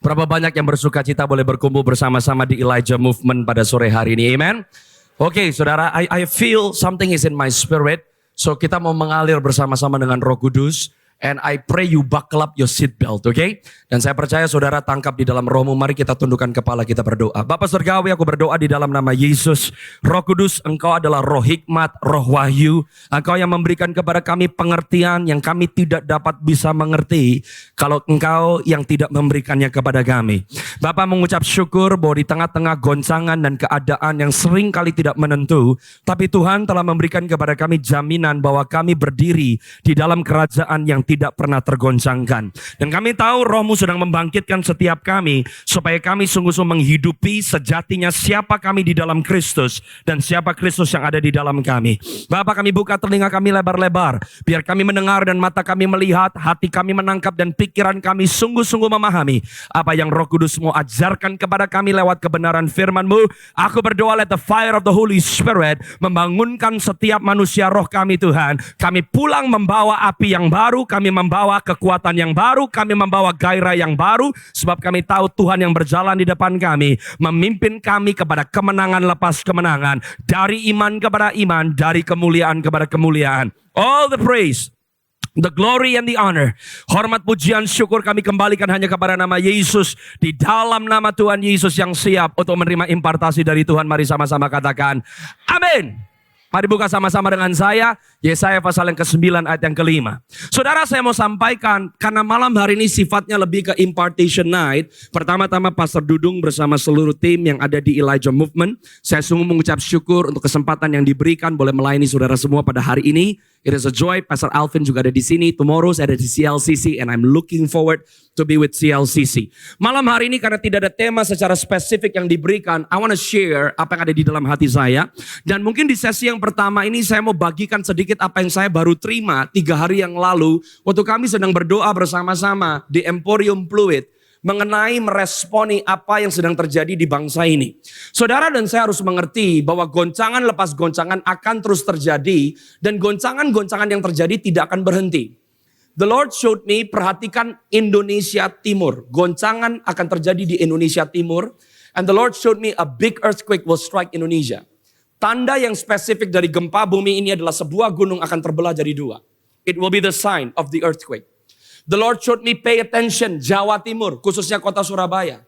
Berapa banyak yang bersuka cita boleh berkumpul bersama-sama di Elijah Movement pada sore hari ini, amen? Oke, saudara, I feel something is in my spirit. So kita mau mengalir bersama-sama dengan Roh Kudus. And I pray you buckle up your seatbelt, okay? Dan saya percaya saudara tangkap di dalam rohmu. Mari kita tundukkan kepala, kita berdoa. Bapak Surgawi, aku berdoa di dalam nama Yesus. Roh Kudus, Engkau adalah roh hikmat, roh wahyu. Engkau yang memberikan kepada kami pengertian yang kami tidak dapat bisa mengerti kalau Engkau yang tidak memberikannya kepada kami. Bapak mengucap syukur bahwa di tengah-tengah goncangan dan keadaan yang sering kali tidak menentu, tapi Tuhan telah memberikan kepada kami jaminan bahwa kami berdiri di dalam kerajaan yang tidak pernah tergoncangkan. Dan kami tahu rohmu sedang membangkitkan setiap kami supaya kami sungguh-sungguh menghidupi sejatinya siapa kami di dalam Kristus dan siapa Kristus yang ada di dalam kami. Bapak, kami buka telinga kami lebar-lebar biar kami mendengar dan mata kami melihat, hati kami menangkap dan pikiran kami sungguh-sungguh memahami apa yang Roh Kudus mau ajarkan kepada kami lewat kebenaran firman-Mu. Aku berdoa let the fire of the Holy Spirit membangunkan setiap manusia roh kami Tuhan. Kami pulang membawa api yang baru, kami membawa kekuatan yang baru, kami membawa gairah yang baru, sebab kami tahu Tuhan yang berjalan di depan kami, memimpin kami kepada kemenangan lepas kemenangan, dari iman kepada iman, dari kemuliaan kepada kemuliaan. All the praise, the glory and the honor, hormat, pujian, syukur kami kembalikan hanya kepada nama Yesus. Di dalam nama Tuhan Yesus yang siap untuk menerima impartasi dari Tuhan, mari sama-sama katakan amin. Mari buka sama-sama dengan saya Yesaya pasal yang ke-9 ayat yang ke-5. Saudara, saya mau sampaikan karena malam hari ini sifatnya lebih ke impartation night. Pertama-tama Pastor Dudung bersama seluruh tim yang ada di Elijah Movement. Saya sungguh mengucap syukur untuk kesempatan yang diberikan boleh melayani saudara semua pada hari ini. It is a joy. Pastor Alvin juga ada di sini. Tomorrow saya ada di CLCC and I'm looking forward to be with CLCC. Malam hari ini karena tidak ada tema secara spesifik yang diberikan, I want to share apa yang ada di dalam hati saya. Dan mungkin di sesi yang pertama ini saya mau bagikan sedikit apa yang saya baru terima 3 hari yang lalu waktu kami sedang berdoa bersama-sama di Emporium Fluid mengenai meresponi apa yang sedang terjadi di bangsa ini. Saudara dan saya harus mengerti bahwa goncangan lepas goncangan akan terus terjadi dan goncangan-goncangan yang terjadi tidak akan berhenti. The Lord showed me, perhatikan Indonesia Timur. Goncangan akan terjadi di Indonesia Timur. And the Lord showed me a big earthquake will strike Indonesia. Tanda yang spesifik dari gempa bumi ini adalah sebuah gunung akan terbelah jadi 2. It will be the sign of the earthquake. The Lord showed me, pay attention, Jawa Timur, khususnya kota Surabaya.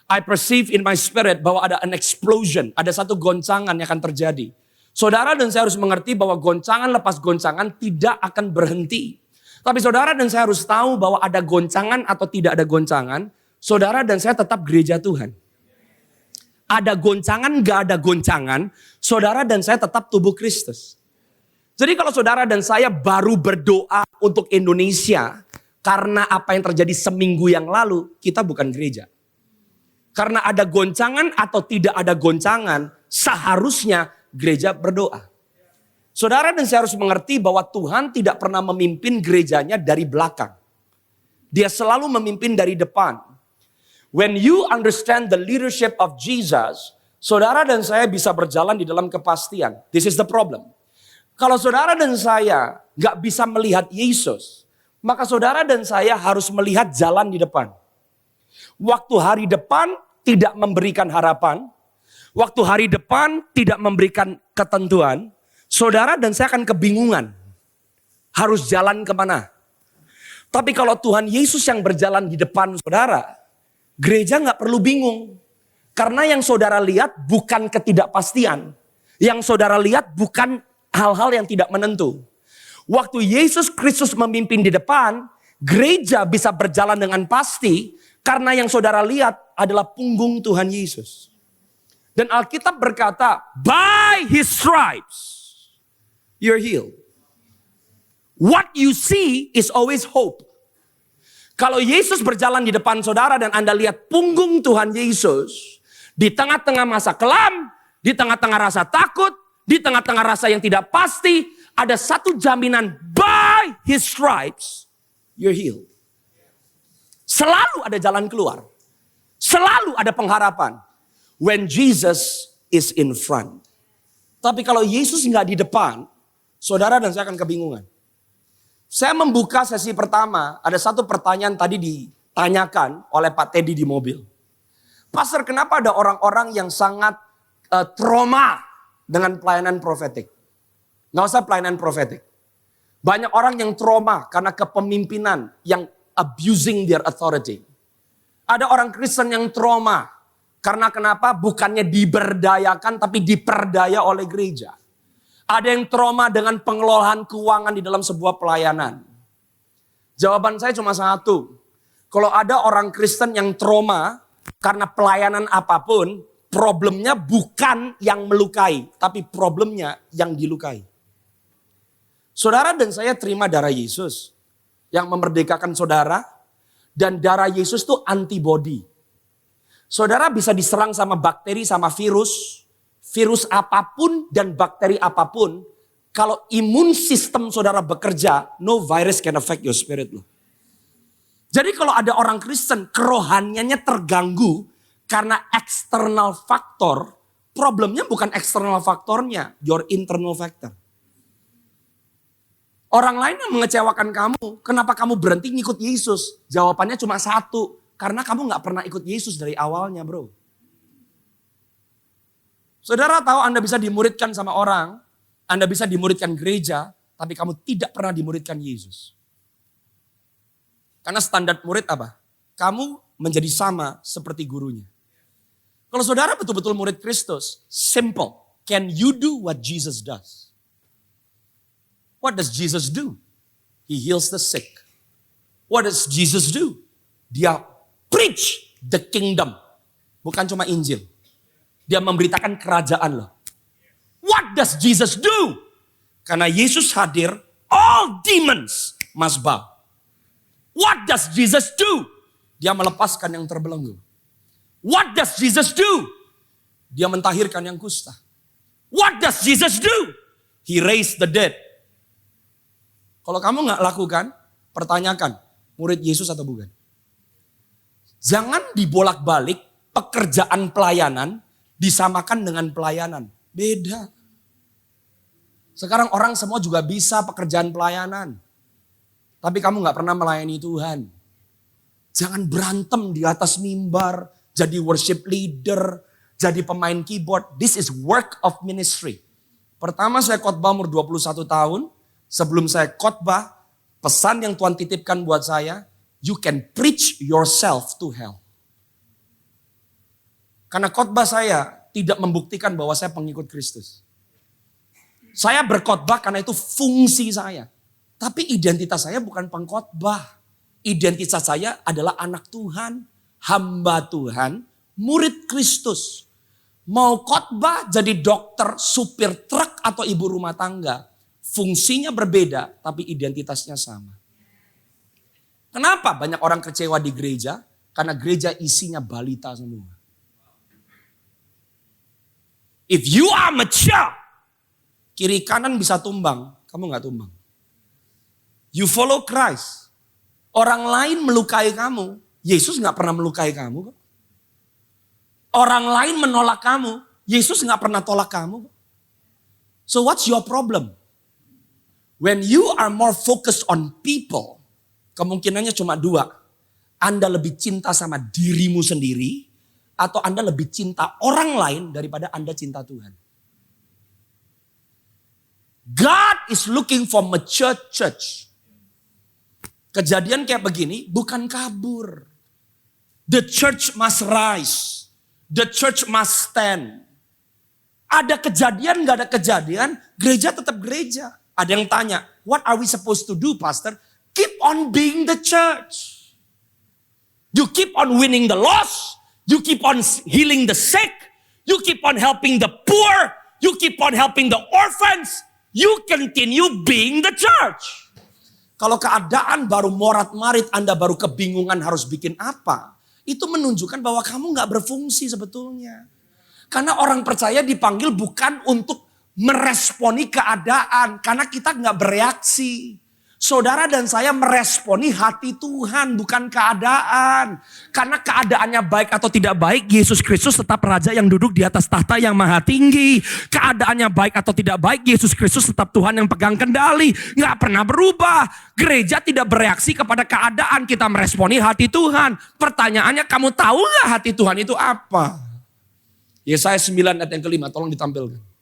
I perceive in my spirit bahwa ada an explosion, ada satu goncangan yang akan terjadi. Saudara dan saya harus mengerti bahwa goncangan lepas goncangan tidak akan berhenti. Tapi saudara dan saya harus tahu bahwa ada goncangan atau tidak ada goncangan, saudara dan saya tetap gereja Tuhan. Ada goncangan, gak ada goncangan, saudara dan saya tetap tubuh Kristus. Jadi kalau saudara dan saya baru berdoa untuk Indonesia, karena apa yang terjadi seminggu yang lalu, kita bukan gereja. Karena ada goncangan atau tidak ada goncangan, seharusnya gereja berdoa. Saudara dan saya harus mengerti bahwa Tuhan tidak pernah memimpin gerejanya dari belakang. Dia selalu memimpin dari depan. When you understand the leadership of Jesus, saudara dan saya bisa berjalan di dalam kepastian. This is the problem. Kalau saudara dan saya gak bisa melihat Yesus, maka saudara dan saya harus melihat jalan di depan. Waktu hari depan tidak memberikan harapan. Waktu hari depan tidak memberikan ketentuan. Saudara dan saya akan kebingungan. Harus jalan kemana. Tapi kalau Tuhan Yesus yang berjalan di depan saudara, gereja gak perlu bingung. Karena yang saudara lihat bukan ketidakpastian. Yang saudara lihat bukan hal-hal yang tidak menentu. Waktu Yesus Kristus memimpin di depan, gereja bisa berjalan dengan pasti karena yang saudara lihat adalah punggung Tuhan Yesus. Dan Alkitab berkata, by His stripes, you're healed. What you see is always hope. Kalau Yesus berjalan di depan saudara dan Anda lihat punggung Tuhan Yesus, di tengah-tengah masa kelam, di tengah-tengah rasa takut, di tengah-tengah rasa yang tidak pasti, ada satu jaminan, by His stripes, you're healed. Selalu ada jalan keluar. Selalu ada pengharapan. When Jesus is in front. Tapi kalau Yesus nggak di depan, saudara dan saya akan kebingungan. Saya membuka sesi pertama, ada satu pertanyaan tadi tanyakan oleh Pak Teddy di mobil. Pastor, kenapa ada orang-orang yang sangat trauma dengan pelayanan profetik? Nggak usah pelayanan profetik. Banyak orang yang trauma karena kepemimpinan yang abusing their authority. Ada orang Kristen yang trauma karena kenapa? Bukannya diberdayakan tapi diperdaya oleh gereja. Ada yang trauma dengan pengelolaan keuangan di dalam sebuah pelayanan. Jawaban saya cuma satu. Kalau ada orang Kristen yang trauma karena pelayanan apapun, problemnya bukan yang melukai, tapi problemnya yang dilukai. Saudara dan saya terima darah Yesus yang memerdekakan saudara, dan darah Yesus itu antibody. Saudara bisa diserang sama bakteri, sama virus apapun dan bakteri apapun. Kalau imun sistem saudara bekerja, no virus can affect your spirit loh. Jadi kalau ada orang Kristen kerohaniannya terganggu karena external faktor, problemnya bukan external faktornya, your internal factor. Orang lain yang mengecewakan kamu, kenapa kamu berhenti ngikut Yesus? Jawabannya cuma satu, karena kamu gak pernah ikut Yesus dari awalnya bro. Saudara tahu Anda bisa dimuridkan sama orang, Anda bisa dimuridkan gereja, tapi kamu tidak pernah dimuridkan Yesus. Karena standar murid apa? Kamu menjadi sama seperti gurunya. Kalau saudara betul-betul murid Kristus, simple. Can you do what Jesus does? What does Jesus do? He heals the sick. What does Jesus do? Dia preach the kingdom. Bukan cuma Injil. Dia memberitakan kerajaan loh. What does Jesus do? Karena Yesus hadir, all demons must bow. What does Jesus do? Dia melepaskan yang terbelenggu. What does Jesus do? Dia mentahirkan yang kusta. What does Jesus do? He raised the dead. Kalau kamu gak lakukan, pertanyakan, murid Yesus atau bukan? Jangan dibolak-balik pekerjaan pelayanan disamakan dengan pelayanan. Beda. Sekarang orang semua juga bisa pekerjaan pelayanan. Tapi kamu gak pernah melayani Tuhan. Jangan berantem di atas mimbar, jadi worship leader, jadi pemain keyboard. This is work of ministry. Pertama saya khotbah umur 21 tahun. Sebelum saya khotbah, pesan yang Tuhan titipkan buat saya, you can preach yourself to hell. Karena khotbah saya tidak membuktikan bahwa saya pengikut Kristus. Saya berkhotbah karena itu fungsi saya. Tapi identitas saya bukan pengkhotbah. Identitas saya adalah anak Tuhan, hamba Tuhan, murid Kristus. Mau khotbah jadi dokter, supir truk atau ibu rumah tangga. Fungsinya berbeda, tapi identitasnya sama. Kenapa banyak orang kecewa di gereja? Karena gereja isinya balita semua. If you are mature, kiri kanan bisa tumbang, kamu gak tumbang. You follow Christ. Orang lain melukai kamu, Yesus gak pernah melukai kamu. Orang lain menolak kamu, Yesus gak pernah tolak kamu. So what's your problem? When you are more focused on people, kemungkinannya cuma dua. Anda lebih cinta sama dirimu sendiri, atau Anda lebih cinta orang lain daripada Anda cinta Tuhan. God is looking for mature church. Kejadian kayak begini bukan kabur. The church must rise. The church must stand. Ada kejadian, gak ada kejadian, gereja tetap gereja. Ada yang tanya, what are we supposed to do, Pastor? Keep on being the church. You keep on winning the lost. You keep on healing the sick. You keep on helping the poor. You keep on helping the orphans. You continue being the church. Kalau keadaan baru morat-marit, Anda baru kebingungan harus bikin apa. Itu menunjukkan bahwa kamu gak berfungsi sebetulnya. Karena orang percaya dipanggil bukan untuk meresponi keadaan. Karena kita gak bereaksi. Saudara dan saya meresponi hati Tuhan, bukan keadaan. Karena keadaannya baik atau tidak baik, Yesus Kristus tetap Raja yang duduk di atas tahta yang maha tinggi. Keadaannya baik atau tidak baik, Yesus Kristus tetap Tuhan yang pegang kendali. Nggak pernah berubah. Gereja tidak bereaksi kepada keadaan, kita meresponi hati Tuhan. Pertanyaannya, kamu tahu nggak hati Tuhan itu apa? Yesaya 9 ayat yang kelima, tolong ditampilkan.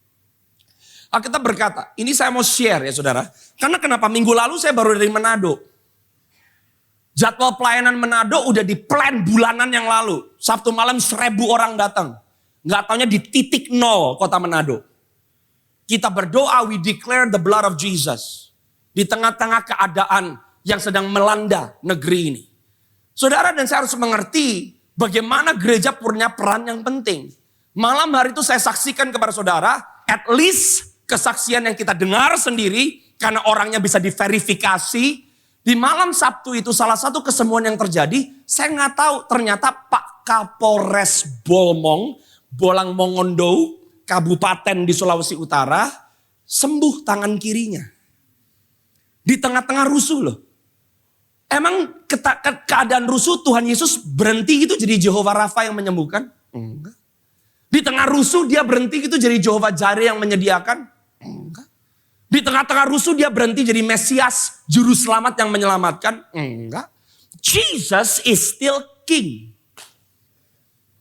Alkitab berkata, ini saya mau share ya saudara. Karena kenapa minggu lalu saya baru dari Manado. Jadwal pelayanan Manado udah di plan bulanan yang lalu. Sabtu malam 1.000 orang datang. Nggak taunya di titik nol kota Manado. Kita berdoa, we declare the blood of Jesus. Di tengah-tengah keadaan yang sedang melanda negeri ini. Saudara dan saya harus mengerti bagaimana gereja punya peran yang penting. Malam hari itu saya saksikan kepada saudara, at least kesaksian yang kita dengar sendiri, karena orangnya bisa diverifikasi. Di malam Sabtu itu salah satu kesemuan yang terjadi, saya nggak tahu ternyata Pak Kapolres Bolang Mongondo, Kabupaten di Sulawesi Utara, sembuh tangan kirinya. Di tengah-tengah rusuh loh. Emang keadaan rusuh Tuhan Yesus berhenti gitu jadi Jehovah Rafa yang menyembuhkan? Enggak. Di tengah rusuh dia berhenti gitu jadi Jehovah Jireh yang menyediakan? Enggak. Di tengah-tengah rusuh dia berhenti jadi Mesias, juru selamat yang menyelamatkan? Enggak. Jesus is still king.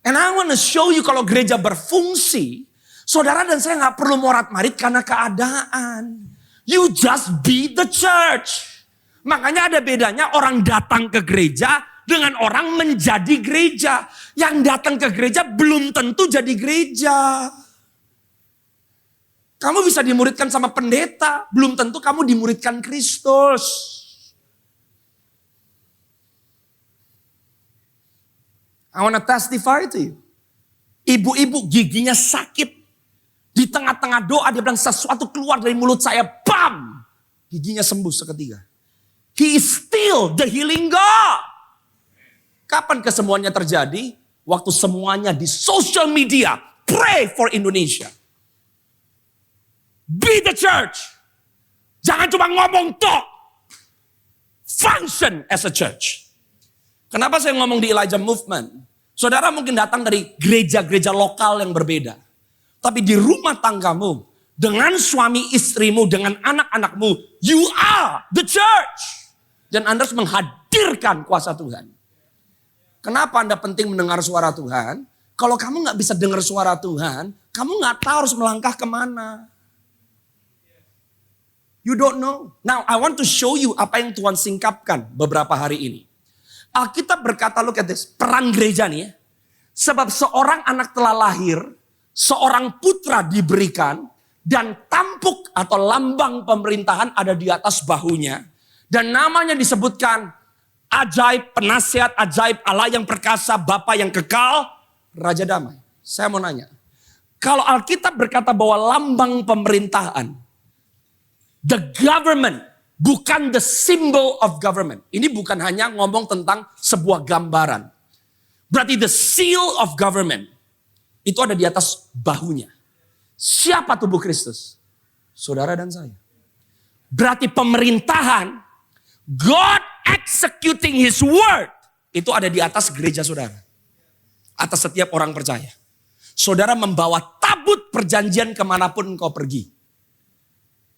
And I want to show you kalau gereja berfungsi, saudara dan saya gak perlu morat-marit karena keadaan. You just be the church. Makanya ada bedanya orang datang ke gereja dengan orang menjadi gereja. Yang datang ke gereja belum tentu jadi gereja. Kamu bisa dimuridkan sama pendeta, belum tentu kamu dimuridkan Kristus. I want to testify to you. Ibu-ibu giginya sakit. Di tengah-tengah doa dia bilang sesuatu keluar dari mulut saya, bam! Giginya sembuh seketika. He is still the healing God. Kapan kesemuanya terjadi? Waktu semuanya di social media. Pray for Indonesia. Be the church. Jangan cuma ngomong tok. Function as a church. Kenapa saya ngomong di Elijah Movement? Saudara mungkin datang dari gereja-gereja lokal yang berbeda. Tapi di rumah tanggamu, dengan suami istrimu, dengan anak-anakmu, you are the church. Dan Anda harus menghadirkan kuasa Tuhan. Kenapa Anda penting mendengar suara Tuhan? Kalau kamu gak bisa dengar suara Tuhan, kamu gak tahu harus melangkah kemana. You don't know. Now I want to show you apa yang Tuhan singkapkan beberapa hari ini. Alkitab berkata, look at this, peran gereja nih ya. Sebab seorang anak telah lahir, seorang putra diberikan, dan tampuk atau lambang pemerintahan ada di atas bahunya. Dan namanya disebutkan ajaib, penasihat ajaib, Allah yang perkasa, Bapa yang kekal, Raja damai. Saya mau nanya, kalau Alkitab berkata bahwa lambang pemerintahan, the government, bukan the symbol of government. Ini bukan hanya ngomong tentang sebuah gambaran. Berarti the seal of government itu ada di atas bahunya. Siapa tubuh Kristus? Saudara dan saya. Berarti pemerintahan, God executing His word, itu ada di atas gereja saudara. Atas setiap orang percaya. Saudara membawa tabut perjanjian kemanapun engkau pergi.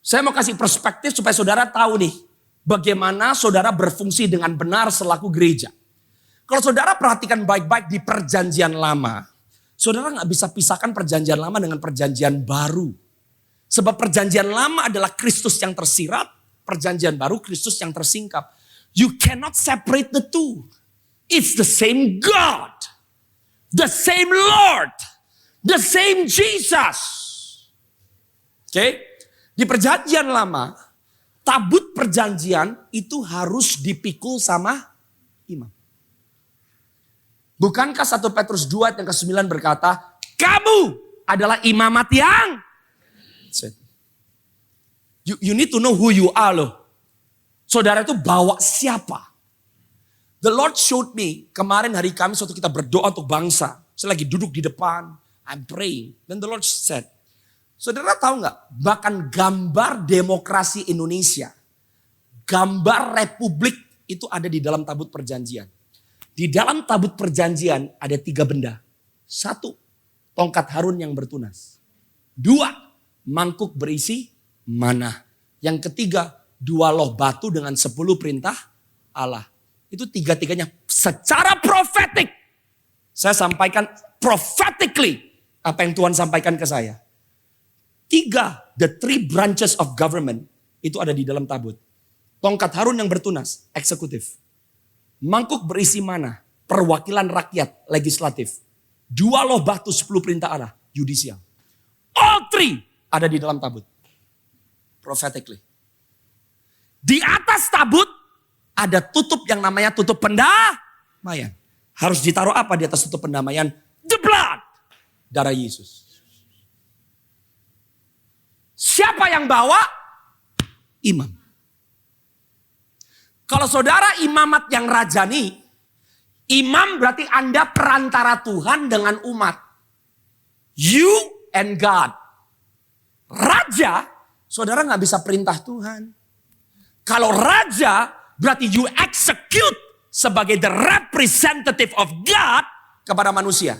Saya mau kasih perspektif supaya saudara tahu nih, bagaimana saudara berfungsi dengan benar selaku gereja. Kalau saudara perhatikan baik-baik di perjanjian lama, saudara gak bisa pisahkan perjanjian lama dengan perjanjian baru. Sebab perjanjian lama adalah Kristus yang tersirat, perjanjian baru Kristus yang tersingkap. You cannot separate the two. It's the same God, the same Lord, the same Jesus. Oke? Di perjanjian lama, tabut perjanjian itu harus dipikul sama imam. Bukankah 1 Petrus 2 ayat yang ke-9 berkata, kamu adalah imamat yang... You need to know who you are loh. Saudara itu bawa siapa? The Lord showed me kemarin hari Kamis waktu kita berdoa untuk bangsa. Saya lagi duduk di depan, I'm praying. Dan the Lord said, saudara tahu nggak? Bahkan gambar demokrasi Indonesia, gambar republik itu ada di dalam tabut perjanjian. Di dalam tabut perjanjian ada 3 benda. 1, tongkat Harun yang bertunas. 2, mangkuk berisi mana. Yang ketiga, 2 loh batu dengan 10 perintah Allah. Itu 3-tiganya secara profetik. Saya sampaikan prophetically apa yang Tuhan sampaikan ke saya. 3, the 3 branches of government itu ada di dalam tabut. Tongkat Harun yang bertunas, eksekutif. Mangkuk berisi mana, perwakilan rakyat, legislatif. 2 loh batu 10 perintah Allah, judicial. All 3 ada di dalam tabut. Prophetically. Di atas tabut ada tutup yang namanya tutup pendamaian. Harus ditaruh apa di atas tutup pendamaian? The blood. Darah Yesus. Siapa yang bawa? Imam. Kalau saudara imamat yang rajani, imam berarti Anda perantara Tuhan dengan umat. You and God. Raja, saudara gak bisa perintah Tuhan. Kalau raja, berarti you execute sebagai the representative of God kepada manusia.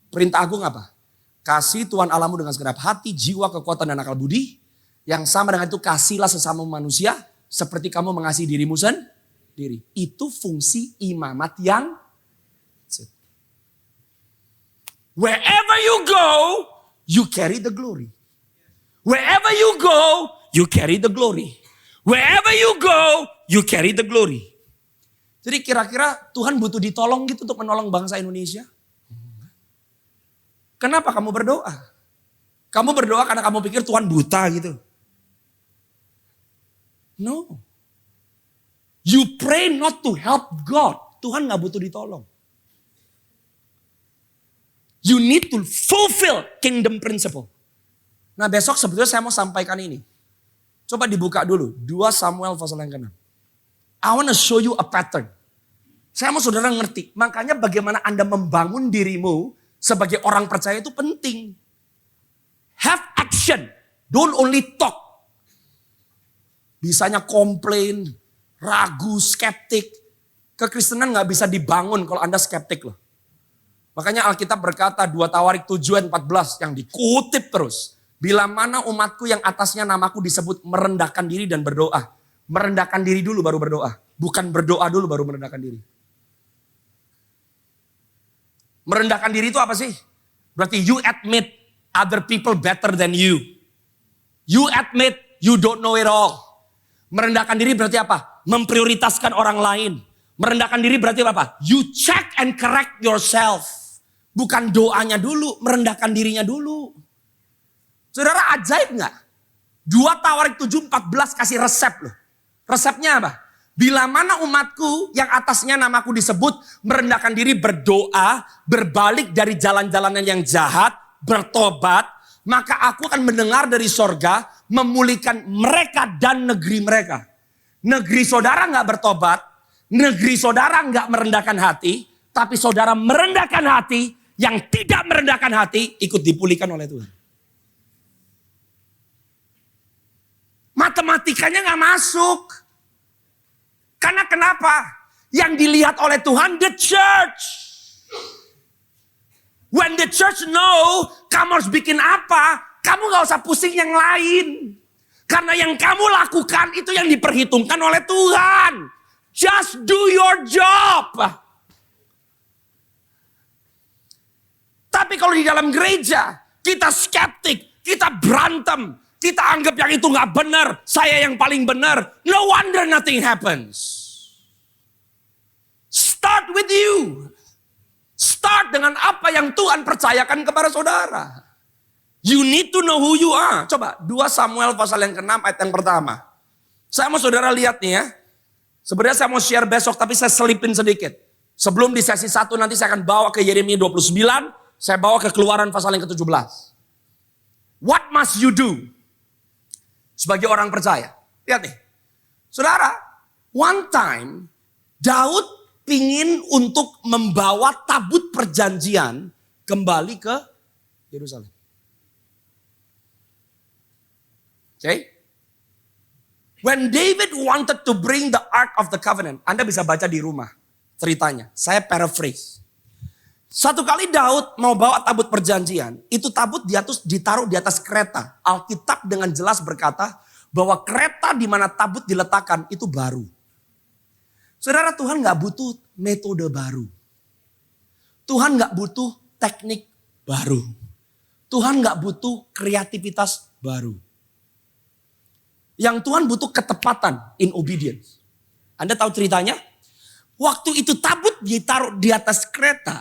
Perintah agung apa? Kasih Tuhan Allahmu dengan segenap hati, jiwa, kekuatan, dan akal budi. Yang sama dengan itu kasihlah sesama manusia seperti kamu mengasihi dirimu sendiri. Itu fungsi imamat yang wherever you go, you carry the glory. Wherever you go, you carry the glory. Wherever you go, you carry the glory. Jadi kira-kira Tuhan butuh ditolong gitu untuk menolong bangsa Indonesia? Kenapa kamu berdoa? Kamu berdoa karena kamu pikir Tuhan buta gitu? No. You pray not to help God. Tuhan gak butuh ditolong. You need to fulfill kingdom principle. Nah besok sebetulnya saya mau sampaikan ini. Coba dibuka dulu. 2 Samuel pasal yang ke-6. I want to show you a pattern. Saya mau saudara ngerti. Makanya bagaimana Anda membangun dirimu sebagai orang percaya itu penting. Have action. Don't only talk. Bisanya komplain, ragu, skeptik. Kekristenan gak bisa dibangun kalau Anda skeptik loh. Makanya Alkitab berkata 2 Tawarik 7 ayat 14 yang dikutip terus. Bila mana umatku yang atasnya namaku disebut merendahkan diri dan berdoa. Merendahkan diri dulu baru berdoa. Bukan berdoa dulu baru merendahkan diri. Merendahkan diri itu apa sih? Berarti you admit other people better than you. You admit you don't know it all. Merendahkan diri berarti apa? Memprioritaskan orang lain. Merendahkan diri berarti apa? You check and correct yourself. Bukan doanya dulu, merendahkan dirinya dulu. Saudara ajaib gak? 2 Tawarik 7:14 kasih resep loh. Resepnya apa? Bila mana umatku yang atasnya namaku disebut merendahkan diri, berdoa, berbalik dari jalan-jalanan yang jahat, bertobat, maka aku akan mendengar dari sorga, memulihkan mereka dan negeri mereka. Negeri saudara gak bertobat, negeri saudara gak merendahkan hati, tapi saudara merendahkan hati, yang tidak merendahkan hati ikut dipulihkan oleh Tuhan. Matematikanya gak masuk. Karena kenapa? Yang dilihat oleh Tuhan the church. When the church know kamu harus bikin apa, kamu gak usah pusing yang lain. Karena yang kamu lakukan itu yang diperhitungkan oleh Tuhan. Just do your job. Tapi kalau di dalam gereja kita skeptik, kita berantem, kita anggap yang itu gak benar, saya yang paling benar. No wonder nothing happens. Start with you. Start dengan apa yang Tuhan percayakan kepada saudara. You need to know who you are. Coba 2 Samuel pasal yang ke-6 ayat yang pertama. Saya mau saudara lihat nih ya. Sebenarnya saya mau share besok tapi saya selipin sedikit. Sebelum di sesi 1 nanti saya akan bawa ke Yeremia 29. Saya bawa ke Keluaran pasal yang ke-17. What must you do? Sebagai orang percaya. Lihat nih. Saudara, one time Daud pingin untuk membawa tabut perjanjian kembali ke Yerusalem. Oke? When David wanted to bring the Ark of the Covenant, Anda bisa baca di rumah ceritanya. Saya paraphrase. Satu kali Daud mau bawa tabut perjanjian, itu tabut ditaruh di atas kereta. Alkitab dengan jelas berkata bahwa kereta di mana tabut diletakkan itu baru. Saudara, Tuhan gak butuh metode baru. Tuhan gak butuh teknik baru. Tuhan gak butuh kreativitas baru. Yang Tuhan butuh ketepatan in obedience. Anda tahu ceritanya? Waktu itu tabut ditaruh di atas kereta.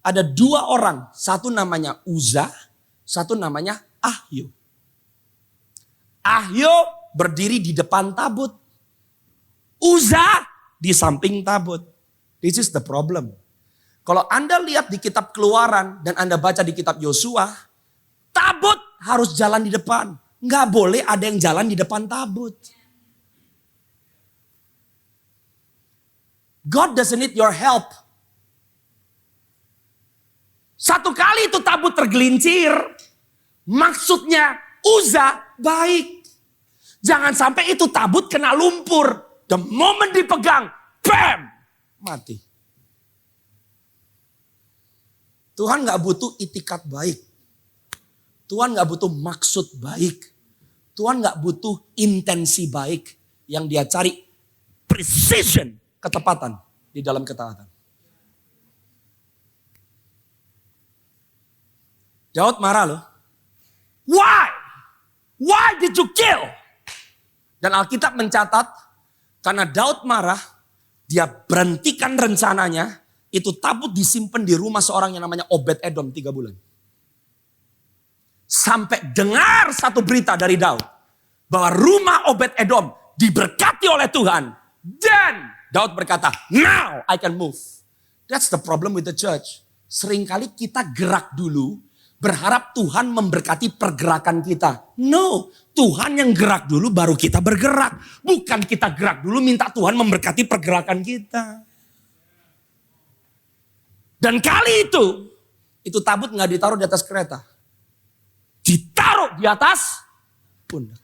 Ada dua orang. Satu namanya Uza, satu namanya Ahio. Ahio berdiri di depan tabut. Uza di samping tabut. This is the problem. Kalau Anda lihat di kitab Keluaran dan Anda baca di kitab Yosua, tabut harus jalan di depan. Nggak boleh ada yang jalan di depan tabut. God doesn't need your help. Satu kali itu tabut tergelincir. Maksudnya Uza baik. Jangan sampai itu tabut kena lumpur. The moment dipegang, bam, mati. Tuhan gak butuh itikat baik. Tuhan gak butuh maksud baik. Tuhan gak butuh intensi baik. Yang dia cari precision, ketepatan di dalam ketaatan. Daud marah loh. Why? Why did you kill? Dan Alkitab mencatat, karena Daud marah, dia berhentikan rencananya, itu tabut disimpan di rumah seorang yang namanya Obed Edom 3 bulan. Sampai dengar satu berita dari Daud, bahwa rumah Obed Edom diberkati oleh Tuhan. Dan Daud berkata, now I can move. That's the problem with the church. Seringkali kita gerak dulu, berharap Tuhan memberkati pergerakan kita. No, Tuhan yang gerak dulu baru kita bergerak. Bukan kita gerak dulu minta Tuhan memberkati pergerakan kita. Dan kali itu tabut gak ditaruh di atas kereta. Ditaruh di atas pundak.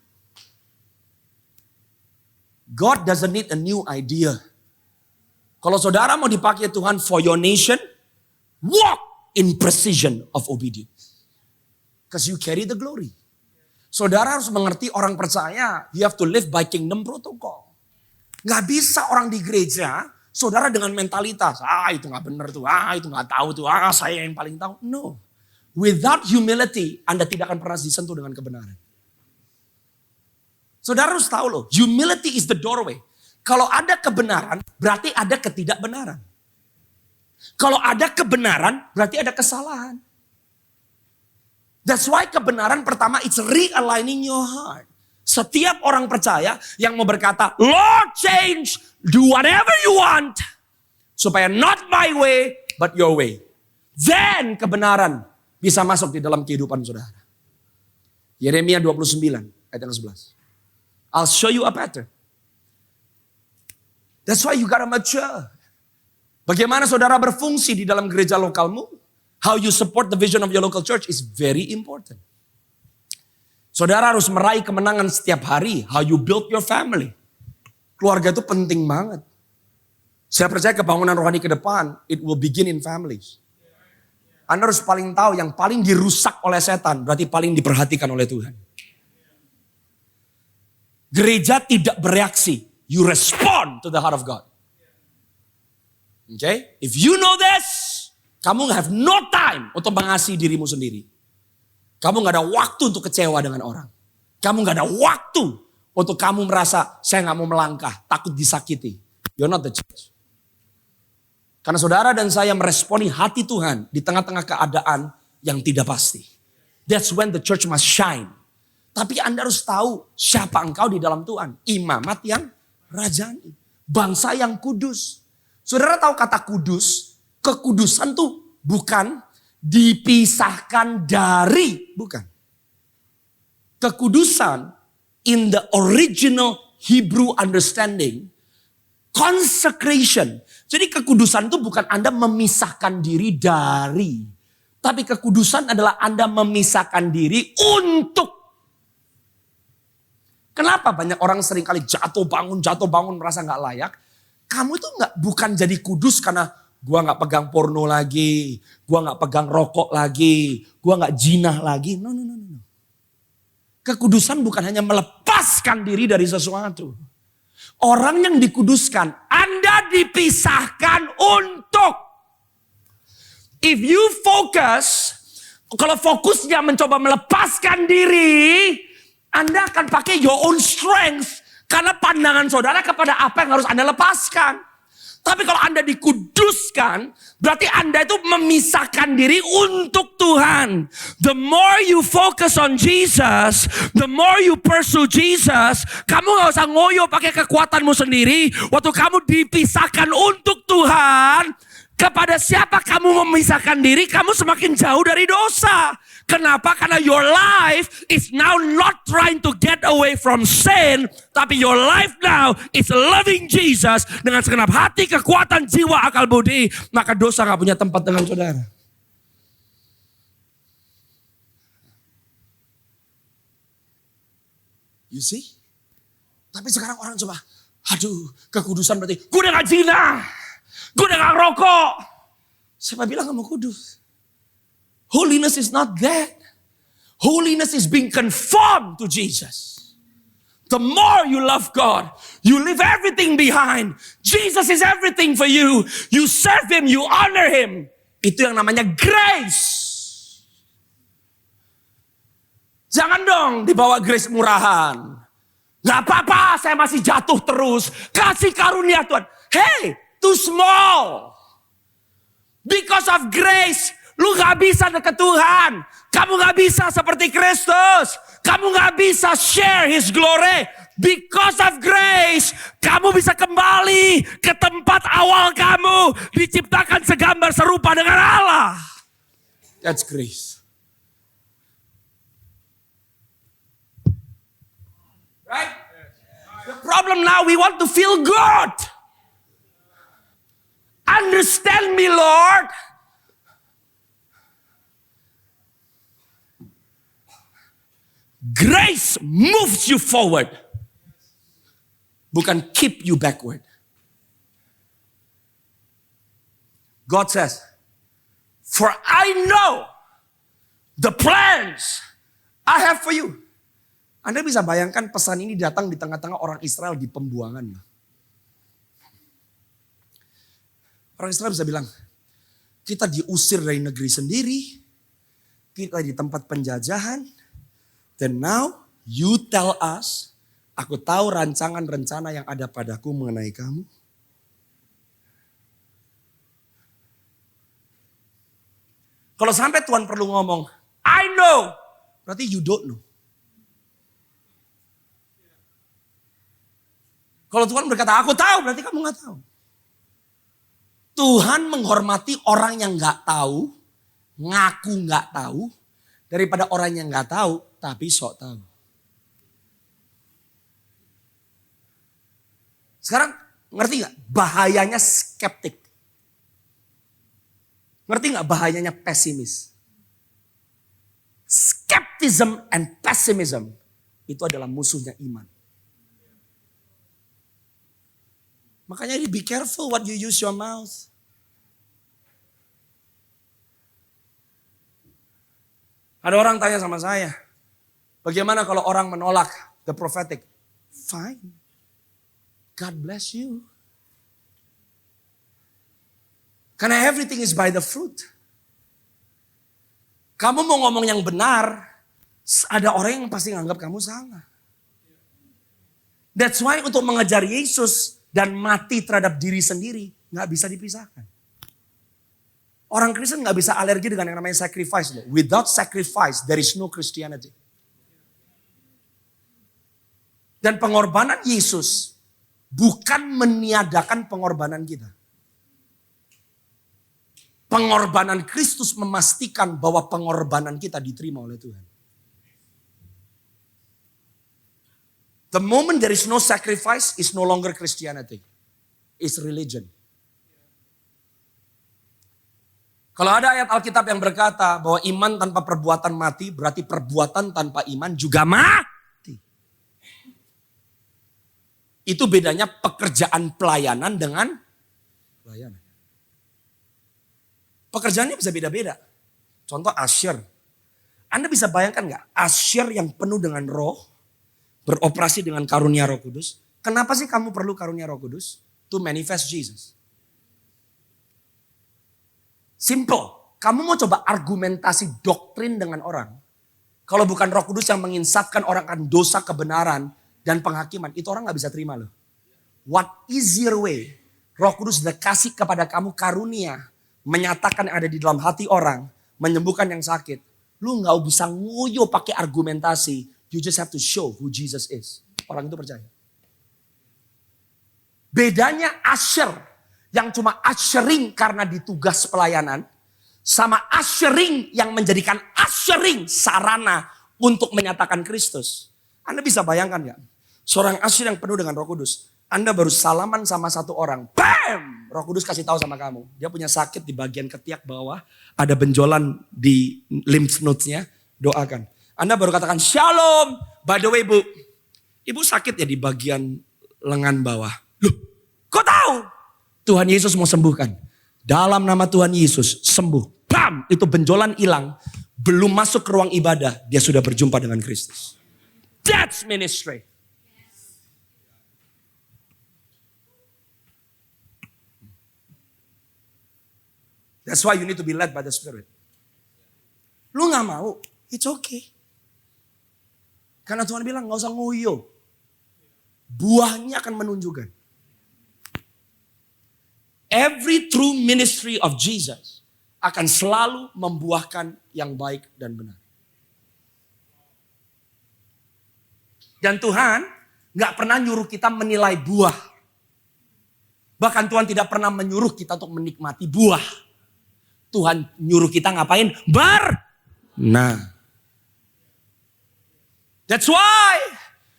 God doesn't need a new idea. Kalau saudara mau dipakai Tuhan for your nation, walk in precision of obedience. Because you carry the glory. Saudara harus mengerti orang percaya, you have to live by kingdom protocol. Gak bisa orang di gereja, saudara dengan mentalitas, itu gak benar tuh, itu gak tahu tuh, saya yang paling tahu. No. Without humility, Anda tidak akan pernah disentuh dengan kebenaran. Saudara harus tahu loh, humility is the doorway. Kalau ada kebenaran, berarti ada ketidakbenaran. Kalau ada kebenaran, berarti ada kesalahan. That's why kebenaran pertama, it's realigning your heart. Setiap orang percaya yang mau berkata, Lord change, do whatever you want. Supaya not my way, but your way. Then kebenaran bisa masuk di dalam kehidupan saudara. Yeremia 29 ayat yang 11. I'll show you a pattern. That's why you gotta mature. Bagaimana saudara berfungsi di dalam gereja lokalmu? How you support the vision of your local church is very important. Saudara harus meraih kemenangan setiap hari. How you build your family. Keluarga itu penting banget. Saya percaya kebangunan rohani ke depan, it will begin in families. Anda harus paling tahu yang paling dirusak oleh setan, berarti paling diperhatikan oleh Tuhan. Gereja tidak bereaksi. You respond to the heart of God. Okay? If you know this, kamu have no time untuk mengasihi dirimu sendiri. Kamu gak ada waktu untuk kecewa dengan orang. Kamu gak ada waktu untuk kamu merasa, saya gak mau melangkah, takut disakiti. You're not the church. Karena saudara dan saya meresponi hati Tuhan di tengah-tengah keadaan yang tidak pasti. That's when the church must shine. Tapi Anda harus tahu siapa engkau di dalam Tuhan. Imamat yang rajani. Bangsa yang kudus. Saudara tahu kata kudus? Kekudusan tuh bukan dipisahkan dari. Bukan. Kekudusan in the original Hebrew understanding. Consecration. Jadi kekudusan itu bukan Anda memisahkan diri dari. Tapi kekudusan adalah Anda memisahkan diri untuk. Kenapa banyak orang seringkali jatuh bangun merasa gak layak. Kamu itu bukan jadi kudus karena gua gak pegang porno lagi. Gua gak pegang rokok lagi. Gua gak jinah lagi. No. Kekudusan bukan hanya melepaskan diri dari sesuatu. Orang yang dikuduskan, Anda dipisahkan untuk. If you focus, kalau fokusnya mencoba melepaskan diri, Anda akan pakai your own strength. Karena pandangan saudara kepada apa yang harus Anda lepaskan. Tapi kalau Anda dikuduskan, berarti Anda itu memisahkan diri untuk Tuhan. The more you focus on Jesus, the more you pursue Jesus, kamu gak usah ngoyo pakai kekuatanmu sendiri. Waktu kamu dipisahkan untuk Tuhan, kepada siapa kamu memisahkan diri, kamu semakin jauh dari dosa. Kenapa? Karena your life is now not trying to get away from sin, tapi your life now is loving Jesus dengan segenap hati, kekuatan, jiwa, akal, budi. Maka dosa gak punya tempat dengan saudara. You see? Tapi sekarang orang coba, aduh, kekudusan berarti gue udah gak zina, gue udah gak rokok. Siapa bilang kamu kudus? Holiness is not that. Holiness is being conformed to Jesus. The more you love God, you leave everything behind. Jesus is everything for you. You serve Him, you honor Him. Itu yang namanya grace. Jangan dong dibawa grace murahan. Gak apa-apa, saya masih jatuh terus. Kasih karunia Tuhan. Hey, too small. Because of grace, lu gak bisa deket Tuhan. Kamu gak bisa seperti Kristus. Kamu gak bisa share His glory. Because of grace, kamu bisa kembali ke tempat awal kamu. Diciptakan segambar serupa dengan Allah. That's grace. Right? The problem now, we want to feel good. Understand me, Lord. Grace moves you forward. Bukan keep you backward. God says, for I know the plans I have for you. Anda bisa bayangkan pesan ini datang di tengah-tengah orang Israel di pembuangan. Orang Israel bisa bilang, kita diusir dari negeri sendiri, kita di tempat penjajahan, then now you tell us, aku tahu rancangan-rencana yang ada padaku mengenai kamu. Kalau sampai Tuhan perlu ngomong, I know, berarti you don't know. Kalau Tuhan berkata, aku tahu, berarti kamu gak tahu. Tuhan menghormati orang yang gak tahu, ngaku gak tahu, daripada orang yang gak tahu, tapi sok tahu. Sekarang ngerti gak bahayanya skeptik? Ngerti gak bahayanya pesimis? Skepticism and pessimism itu adalah musuhnya iman. Makanya be careful what you use your mouth. Ada orang tanya sama saya, bagaimana kalau orang menolak the prophetic? Fine. God bless you. Karena everything is by the fruit. Kamu mau ngomong yang benar, ada orang yang pasti nganggap kamu salah. That's why untuk mengejar Yesus dan mati terhadap diri sendiri gak bisa dipisahkan. Orang Kristen gak bisa alergi dengan yang namanya sacrifice. Without sacrifice, there is no Christianity. Dan pengorbanan Yesus bukan meniadakan pengorbanan kita. Pengorbanan Kristus memastikan bahwa pengorbanan kita diterima oleh Tuhan. The moment there is no sacrifice, is no longer Christianity. It's religion. Kalau ada ayat Alkitab yang berkata bahwa iman tanpa perbuatan mati, berarti perbuatan tanpa iman juga mati. Itu bedanya pekerjaan pelayanan dengan pelayanan. Pekerjaannya bisa beda-beda. Contoh usher. Anda bisa bayangkan gak? Usher yang penuh dengan roh, beroperasi dengan karunia Roh Kudus. Kenapa sih kamu perlu karunia Roh Kudus? To manifest Jesus. Simple. Kamu mau coba argumentasi doktrin dengan orang. Kalau bukan Roh Kudus yang menginsafkan orang akan dosa, kebenaran, dan penghakiman. Itu orang gak bisa terima loh. What easier way? Roh Kudus sudah kasih kepada kamu karunia. Menyatakan yang ada di dalam hati orang. Menyembuhkan yang sakit. Lu gak bisa nguyo pakai argumentasi. You just have to show who Jesus is. Orang itu percaya. Bedanya usher yang cuma ushering karena ditugas pelayanan. Sama ushering yang menjadikan ushering sarana untuk menyatakan Kristus. Anda bisa bayangkan gak? Seorang usher yang penuh dengan Roh Kudus. Anda baru salaman sama satu orang. Bam! Roh Kudus kasih tahu sama kamu. Dia punya sakit di bagian ketiak bawah. Ada benjolan di lymph nodes-nya. Doakan. Anda baru katakan shalom. By the way bu. Ibu sakit ya di bagian lengan bawah. Loh, kok tahu? Tuhan Yesus mau sembuhkan. Dalam nama Tuhan Yesus sembuh. Bam! Itu benjolan hilang. Belum masuk ke ruang ibadah. Dia sudah berjumpa dengan Kristus. That's ministry. That's why you need to be led by the Spirit. Lu gak mau, it's okay. Karena Tuhan bilang gak usah nguyo. Buahnya akan menunjukkan. Every true ministry of Jesus akan selalu membuahkan yang baik dan benar. Dan Tuhan gak pernah nyuruh kita menilai buah. Bahkan Tuhan tidak pernah menyuruh kita untuk menikmati buah. Tuhan nyuruh kita ngapain? Nah. That's why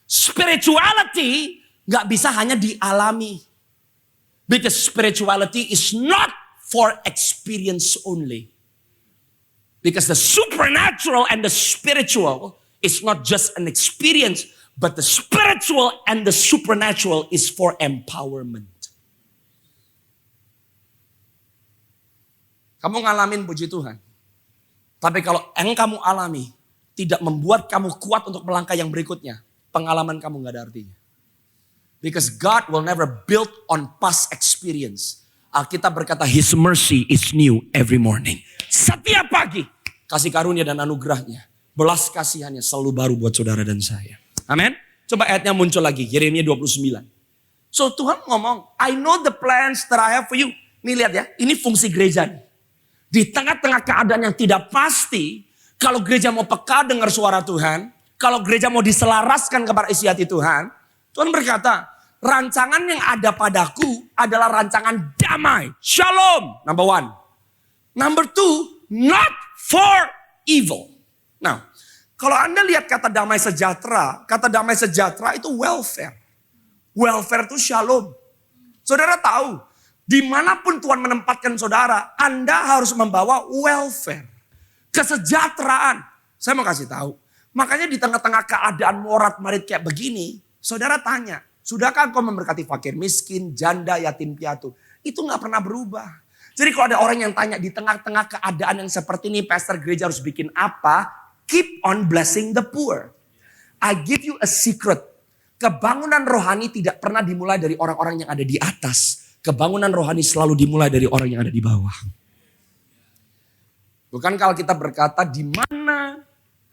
spirituality gak bisa hanya dialami. Because spirituality is not for experience only. Because the supernatural and the spiritual is not just an experience, but the spiritual and the supernatural is for empowerment. Kamu ngalamin puji Tuhan. Tapi kalau yang kamu alami tidak membuat kamu kuat untuk melangkah yang berikutnya, pengalaman kamu gak ada artinya. Because God will never build on past experience. Alkitab berkata His mercy is new every morning. Setiap pagi kasih karunia dan anugerahnya, belas kasihannya selalu baru buat saudara dan saya. Amin. Coba ayatnya muncul lagi, Yeremia 29. So Tuhan ngomong, I know the plans that I have for you. Nih lihat ya, ini fungsi gereja nih. Di tengah-tengah keadaan yang tidak pasti, kalau gereja mau peka dengar suara Tuhan, kalau gereja mau diselaraskan kepada isi hati Tuhan, Tuhan berkata, rancangan yang ada padaku adalah rancangan damai. Shalom, number one. Number two, not for evil. Nah, kalau Anda lihat kata damai sejahtera itu welfare. Welfare itu shalom. Saudara tahu, dimanapun Tuhan menempatkan saudara, Anda harus membawa welfare. Kesejahteraan. Saya mau kasih tahu. Makanya di tengah-tengah keadaan morat-marit kayak begini, saudara tanya, sudahkah engkau memberkati fakir miskin, janda, yatim piatu? Itu gak pernah berubah. Jadi kalau ada orang yang tanya di tengah-tengah keadaan yang seperti ini, pastor gereja harus bikin apa? Keep on blessing the poor. I give you a secret. Kebangunan rohani tidak pernah dimulai dari orang-orang yang ada di atas. Kebangunan rohani selalu dimulai dari orang yang ada di bawah. Bukan kalau kita berkata di mana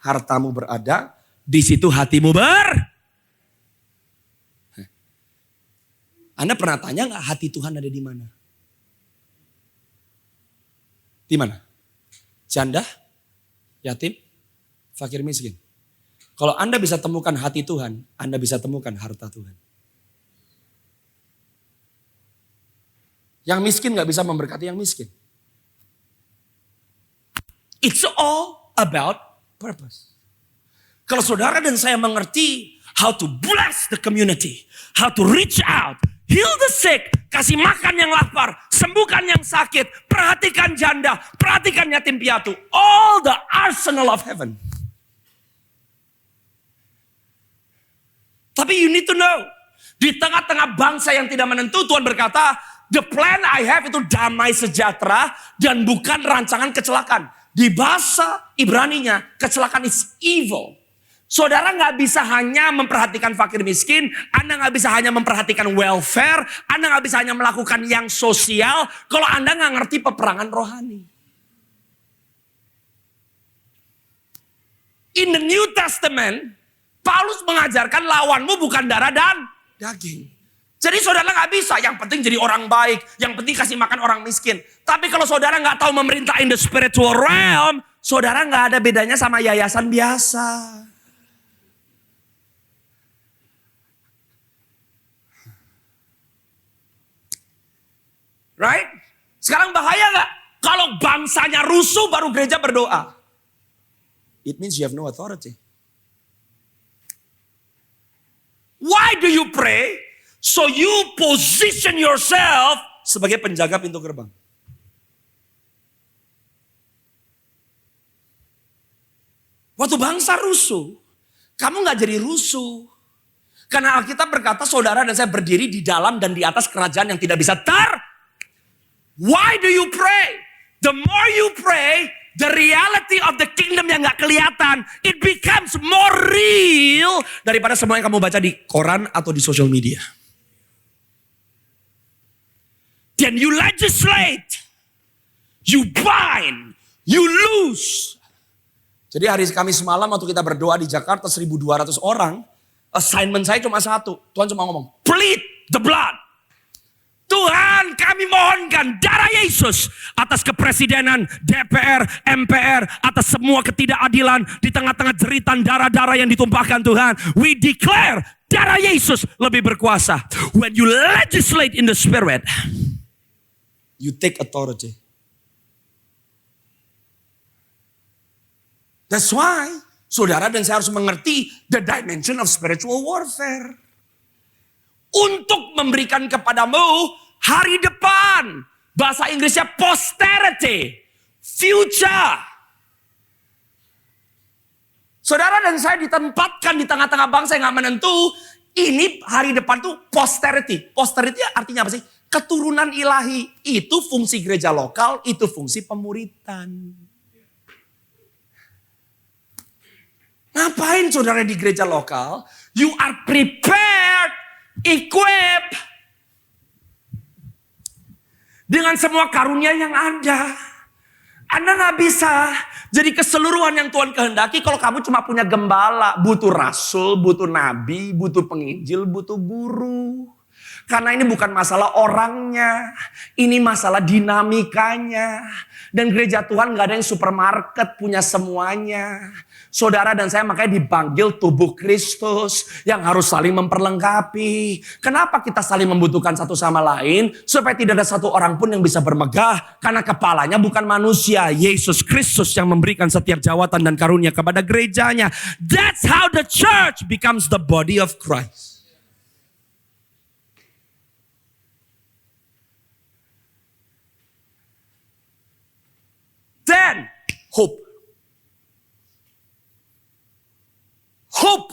hartamu berada, di situ hatimu Anda pernah tanya nggak hati Tuhan ada di mana? Di mana? Janda, yatim, fakir miskin. Kalau Anda bisa temukan hati Tuhan, Anda bisa temukan harta Tuhan. Yang miskin gak bisa memberkati yang miskin. It's all about purpose. Kalau saudara dan saya mengerti how to bless the community, how to reach out, heal the sick, kasih makan yang lapar, sembuhkan yang sakit, perhatikan janda, perhatikan yatim piatu, all the arsenal of heaven. Tapi you need to know, Di tengah-tengah bangsa yang tidak menentu, Tuhan berkata, the plan I have itu damai sejahtera dan bukan rancangan kecelakaan. Di bahasa Ibraninya, kecelakaan is evil. Saudara nggak bisa hanya memperhatikan fakir miskin, Anda nggak bisa hanya memperhatikan welfare, Anda nggak bisa hanya melakukan yang sosial, kalau Anda nggak ngerti peperangan rohani. In the New Testament, Paulus mengajarkan lawanmu bukan darah dan daging. Jadi saudara nggak bisa, yang penting jadi orang baik, yang penting kasih makan orang miskin. Tapi kalau saudara nggak tahu memerintah in the spiritual realm, saudara nggak ada bedanya sama yayasan biasa. Right? Sekarang bahaya nggak? Kalau bangsanya rusuh baru gereja berdoa. It means you have no authority. Why do you pray? So you position yourself sebagai penjaga pintu gerbang. Waktu bangsa rusuh, kamu gak jadi rusuh. Karena Alkitab berkata saudara dan saya berdiri di dalam dan di atas kerajaan yang tidak bisa Why do you pray? The more you pray, the reality of the kingdom yang gak kelihatan, it becomes more real daripada semua yang kamu baca di koran atau di social media. Then you legislate, you bind, you loose. Jadi hari Kamis malam waktu kita berdoa di Jakarta 1.200 orang, assignment saya cuma satu. Tuhan cuma ngomong, plead the blood. Tuhan kami mohonkan darah Yesus atas kepresidenan, DPR, MPR, atas semua ketidakadilan di tengah-tengah jeritan darah-darah yang ditumpahkan Tuhan. We declare darah Yesus lebih berkuasa. When you legislate in the spirit, you take authority. That's why saudara dan saya harus mengerti the dimension of spiritual warfare. Untuk memberikan kepadamu hari depan. Bahasa Inggrisnya posterity. Future. Saudara dan saya ditempatkan di tengah-tengah bangsa yang gak menentu. Ini hari depan tuh posterity. Posterity artinya apa sih? Keturunan ilahi. Itu fungsi gereja lokal, itu fungsi pemuritan. Ngapain saudara di gereja lokal? You are prepared, equipped dengan semua karunia yang ada. Anda gak bisa jadi keseluruhan yang Tuhan kehendaki kalau kamu cuma punya gembala. Butuh rasul, butuh nabi, butuh penginjil, butuh guru. Karena ini bukan masalah orangnya, ini masalah dinamikanya. Dan gereja Tuhan gak ada yang supermarket punya semuanya. Saudara dan saya makanya dipanggil tubuh Kristus yang harus saling memperlengkapi. Kenapa kita saling membutuhkan satu sama lain? Supaya tidak ada satu orang pun yang bisa bermegah. Karena kepalanya bukan manusia, Yesus Kristus yang memberikan setiap jawatan dan karunia kepada gerejanya. That's how the church becomes the body of Christ. Then, hope. Hope.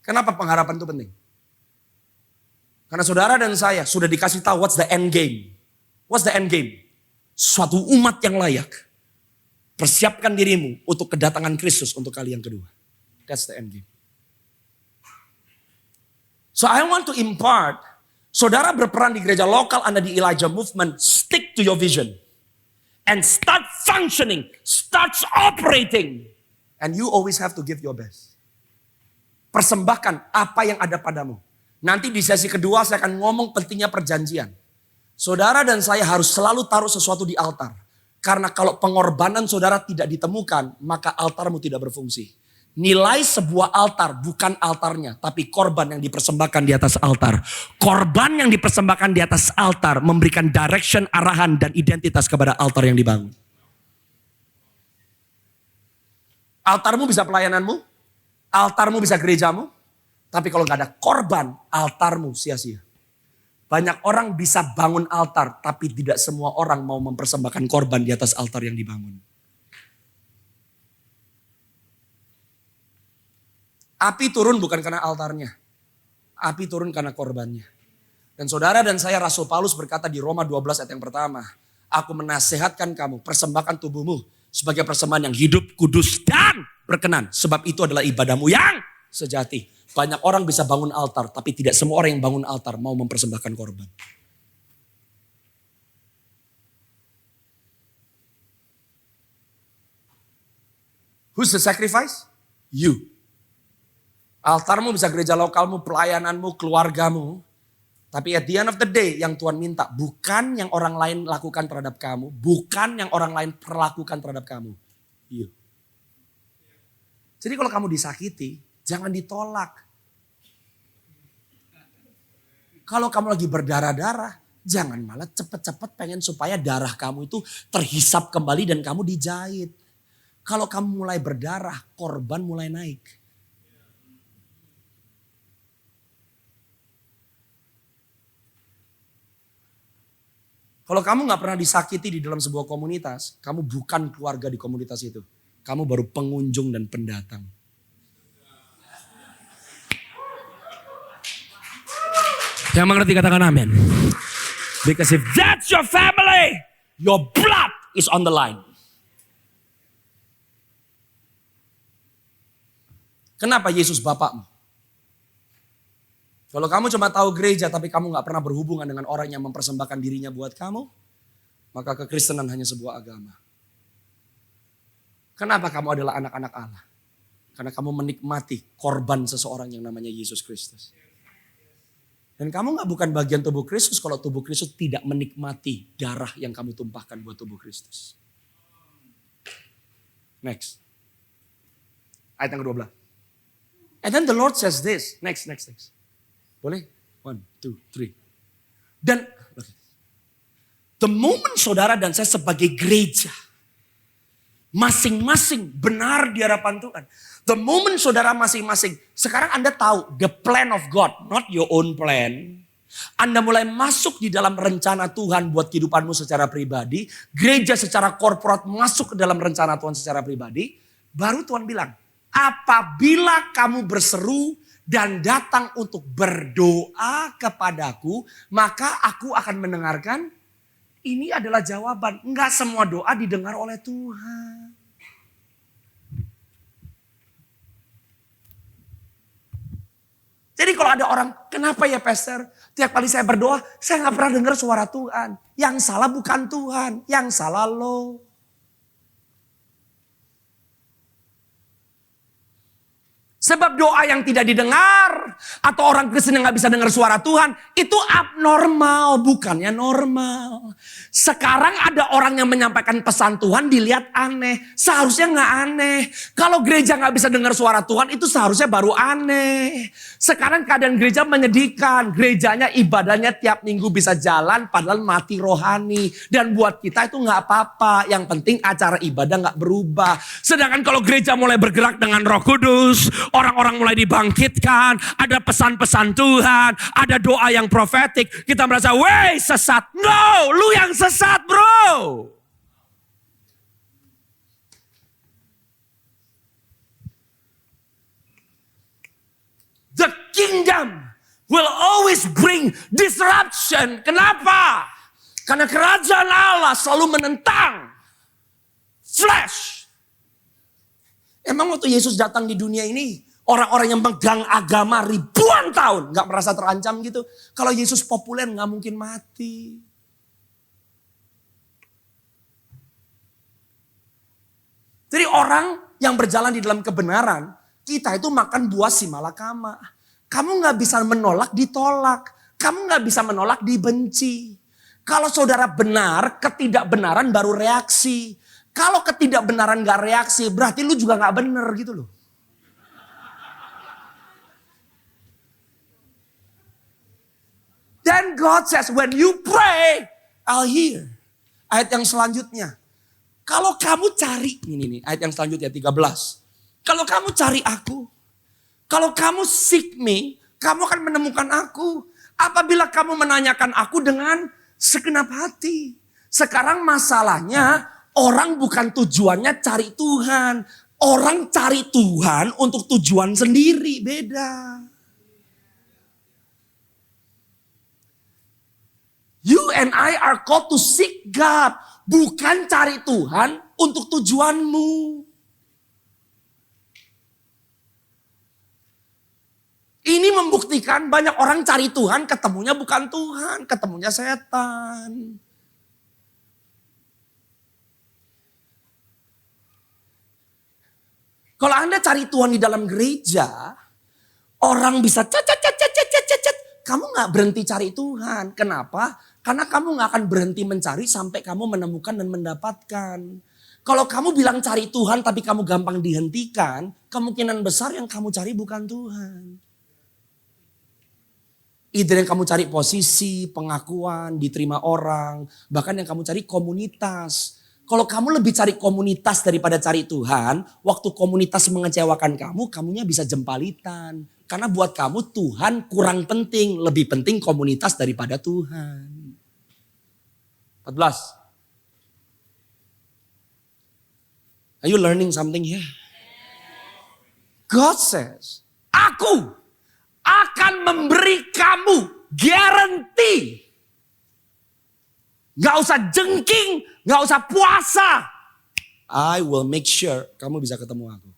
Kenapa pengharapan itu penting? Karena saudara dan saya sudah dikasih tahu what's the end game. What's the end game? Suatu umat yang layak. Persiapkan dirimu untuk kedatangan Kristus untuk kali yang kedua. That's the end game. So I want to impart, saudara berperan di gereja lokal, Anda di Elijah Movement, stick to your vision. And start functioning, starts operating. And you always have to give your best. Persembahkan apa yang ada padamu. Nanti di sesi kedua saya akan ngomong pentingnya perjanjian. Saudara dan saya harus selalu taruh sesuatu di altar. Karena kalau pengorbanan saudara tidak ditemukan, maka altarmu tidak berfungsi. Nilai sebuah altar bukan altarnya, tapi korban yang dipersembahkan di atas altar. Korban yang dipersembahkan di atas altar memberikan direction, arahan, dan identitas kepada altar yang dibangun. Altarmu bisa pelayananmu, altarmu bisa gerejamu, tapi kalau gak ada korban, altarmu sia-sia. Banyak orang bisa bangun altar, tapi tidak semua orang mau mempersembahkan korban di atas altar yang dibangun. Api turun bukan karena altarnya. api turun karena korbannya. Dan saudara dan saya, Rasul Paulus berkata di Roma 12 ayat yang pertama, aku menasehatkan kamu, persembahkan tubuhmu sebagai persembahan yang hidup, kudus, dan berkenan. Sebab itu adalah ibadahmu yang sejati. Banyak orang bisa bangun altar, tapi tidak semua orang yang bangun altar mau mempersembahkan korban. Who's the sacrifice? You. Altarmu bisa gereja lokalmu, pelayananmu, keluargamu. Tapi at the end of the day yang Tuhan minta bukan yang orang lain lakukan terhadap kamu. Bukan yang orang lain perlakukan terhadap kamu. You. Jadi kalau kamu disakiti, jangan ditolak. Kalau kamu lagi berdarah-darah, jangan malah cepet-cepet pengen supaya darah kamu itu terhisap kembali dan kamu dijahit. Kalau kamu mulai berdarah, korban mulai naik. Kalau kamu gak pernah disakiti di dalam sebuah komunitas, kamu bukan keluarga di komunitas itu. Kamu baru pengunjung dan pendatang. Yang mengerti katakan amin. Because if that's your family, your blood is on the line. Kenapa Yesus bapakmu? Kalau kamu cuma tahu gereja tapi kamu gak pernah berhubungan dengan orang yang mempersembahkan dirinya buat kamu, maka kekristenan hanya sebuah agama. Kenapa kamu adalah anak-anak Allah? Karena kamu menikmati korban seseorang yang namanya Yesus Kristus. Dan kamu gak bukan bagian tubuh Kristus kalau tubuh Kristus tidak menikmati darah yang kamu tumpahkan buat tubuh Kristus. Next. Ayat yang ke-12. And then the Lord says this. Next. Boleh? 1, 2, 3. Dan the moment saudara dan saya sebagai gereja, masing-masing benar di hadapan Tuhan. The moment saudara masing-masing, sekarang Anda tahu the plan of God, not your own plan. Anda mulai masuk di dalam rencana Tuhan buat kehidupanmu secara pribadi. Gereja secara korporat masuk ke dalam rencana Tuhan secara pribadi. Baru Tuhan bilang, apabila kamu berseru dan datang untuk berdoa kepadaku, maka aku akan mendengarkan. Ini adalah jawaban. Enggak semua doa didengar oleh Tuhan. Jadi kalau ada orang, kenapa ya pastor? Tiap kali saya berdoa, saya gak pernah dengar suara Tuhan. Yang salah bukan Tuhan, yang salah lo. Sebab doa yang tidak didengar atau orang Kristen yang gak bisa dengar suara Tuhan itu abnormal, bukannya normal. Sekarang ada orang yang menyampaikan pesan Tuhan dilihat aneh. Seharusnya gak aneh. Kalau gereja gak bisa dengar suara Tuhan itu seharusnya baru aneh. Sekarang keadaan gereja menyedihkan. Gerejanya ibadahnya tiap minggu bisa jalan padahal mati rohani. Dan buat kita itu gak apa-apa. Yang penting acara ibadah gak berubah. Sedangkan kalau gereja mulai bergerak dengan Roh Kudus, orang-orang mulai dibangkitkan, ada pesan-pesan Tuhan, ada doa yang profetik. Kita merasa, wey sesat. No, lu yang sesat bro. The kingdom will always bring disruption. Kenapa? Karena kerajaan Allah selalu menentang flesh. Emang waktu Yesus datang di dunia ini, orang-orang yang megang agama ribuan tahun gak merasa terancam gitu. Kalau Yesus populer gak mungkin mati. Jadi orang yang berjalan di dalam kebenaran, kita itu makan buah simalakama. Kamu gak bisa menolak ditolak. Kamu gak bisa menolak dibenci. Kalau saudara benar, ketidakbenaran baru reaksi. Kalau ketidakbenaran gak reaksi, berarti lu juga gak benar gitu loh. Then God says, when you pray, I'll hear. Ayat yang selanjutnya. Kalau kamu cari, ini ayat yang selanjutnya 13. Kalau kamu cari aku, kalau kamu seek me, kamu akan menemukan aku. Apabila kamu menanyakan aku dengan segenap hati. Sekarang masalahnya, orang bukan tujuannya cari Tuhan. Orang cari Tuhan untuk tujuan sendiri, beda. You and I are called to seek God. Bukan cari Tuhan untuk tujuanmu. Ini membuktikan banyak orang cari Tuhan, ketemunya bukan Tuhan, ketemunya setan. Kalau Anda cari Tuhan di dalam gereja, orang bisa cet. Kamu gak berhenti cari Tuhan. Kenapa? Karena kamu gak akan berhenti mencari sampai kamu menemukan dan mendapatkan. Kalau kamu bilang cari Tuhan tapi kamu gampang dihentikan, kemungkinan besar yang kamu cari bukan Tuhan. Either yang kamu cari posisi, pengakuan, diterima orang, bahkan yang kamu cari komunitas. Kalau kamu lebih cari komunitas daripada cari Tuhan, waktu komunitas mengecewakan kamu, kamunya bisa jempalitan. Karena buat kamu Tuhan kurang penting, lebih penting komunitas daripada Tuhan. 14. Are you learning something here? God says, aku akan memberi kamu guarantee. Gak usah jengking, gak usah puasa. I will make sure kamu bisa ketemu aku.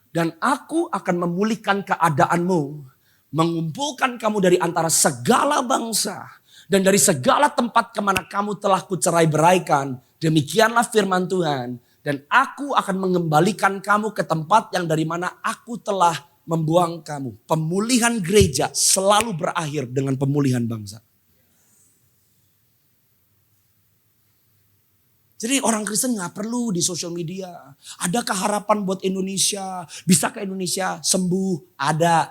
Dan aku akan memulihkan keadaanmu. Mengumpulkan kamu dari antara segala bangsa. Dan dari segala tempat kemana kamu telah kucerai-beraikan. Demikianlah firman Tuhan. Dan aku akan mengembalikan kamu ke tempat yang dari mana aku telah membuang kamu. Pemulihan gereja selalu berakhir dengan pemulihan bangsa. Jadi orang Kristen gak perlu di sosial media. Adakah harapan buat Indonesia? Bisakah Indonesia sembuh? Ada.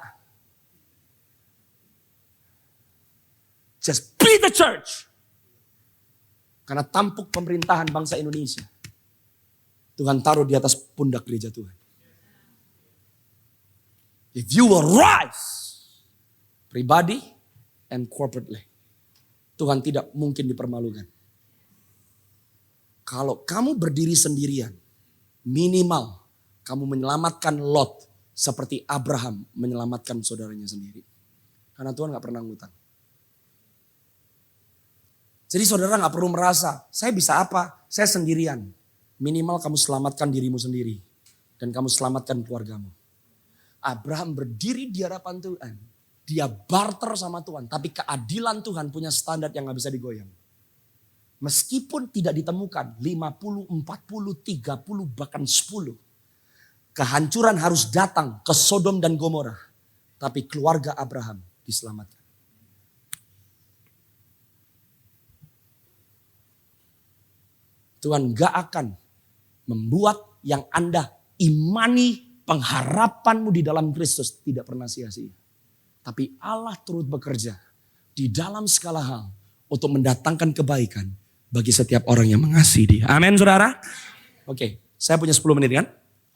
Just be the church. Karena tampuk pemerintahan bangsa Indonesia, Tuhan taruh di atas pundak gereja Tuhan. If you will rise, pribadi and corporately, Tuhan tidak mungkin dipermalukan. Kalau kamu berdiri sendirian, minimal kamu menyelamatkan Lot seperti Abraham menyelamatkan saudaranya sendiri. Karena Tuhan gak pernah ngutang. Jadi saudara gak perlu merasa, saya bisa apa? Saya sendirian. Minimal kamu selamatkan dirimu sendiri. Dan kamu selamatkan keluargamu. Abraham berdiri di hadapan Tuhan. Dia barter sama Tuhan. Tapi keadilan Tuhan punya standar yang gak bisa digoyang. Meskipun tidak ditemukan 50, 40, 30, bahkan 10. Kehancuran harus datang ke Sodom dan Gomora. Tapi keluarga Abraham diselamatkan. Tuhan gak akan membuat yang Anda imani pengharapanmu di dalam Kristus tidak pernah sia-sia. Tapi Allah turut bekerja di dalam segala hal untuk mendatangkan kebaikan bagi setiap orang yang mengasihi Dia. Amin saudara. Oke, saya punya 10 menit kan.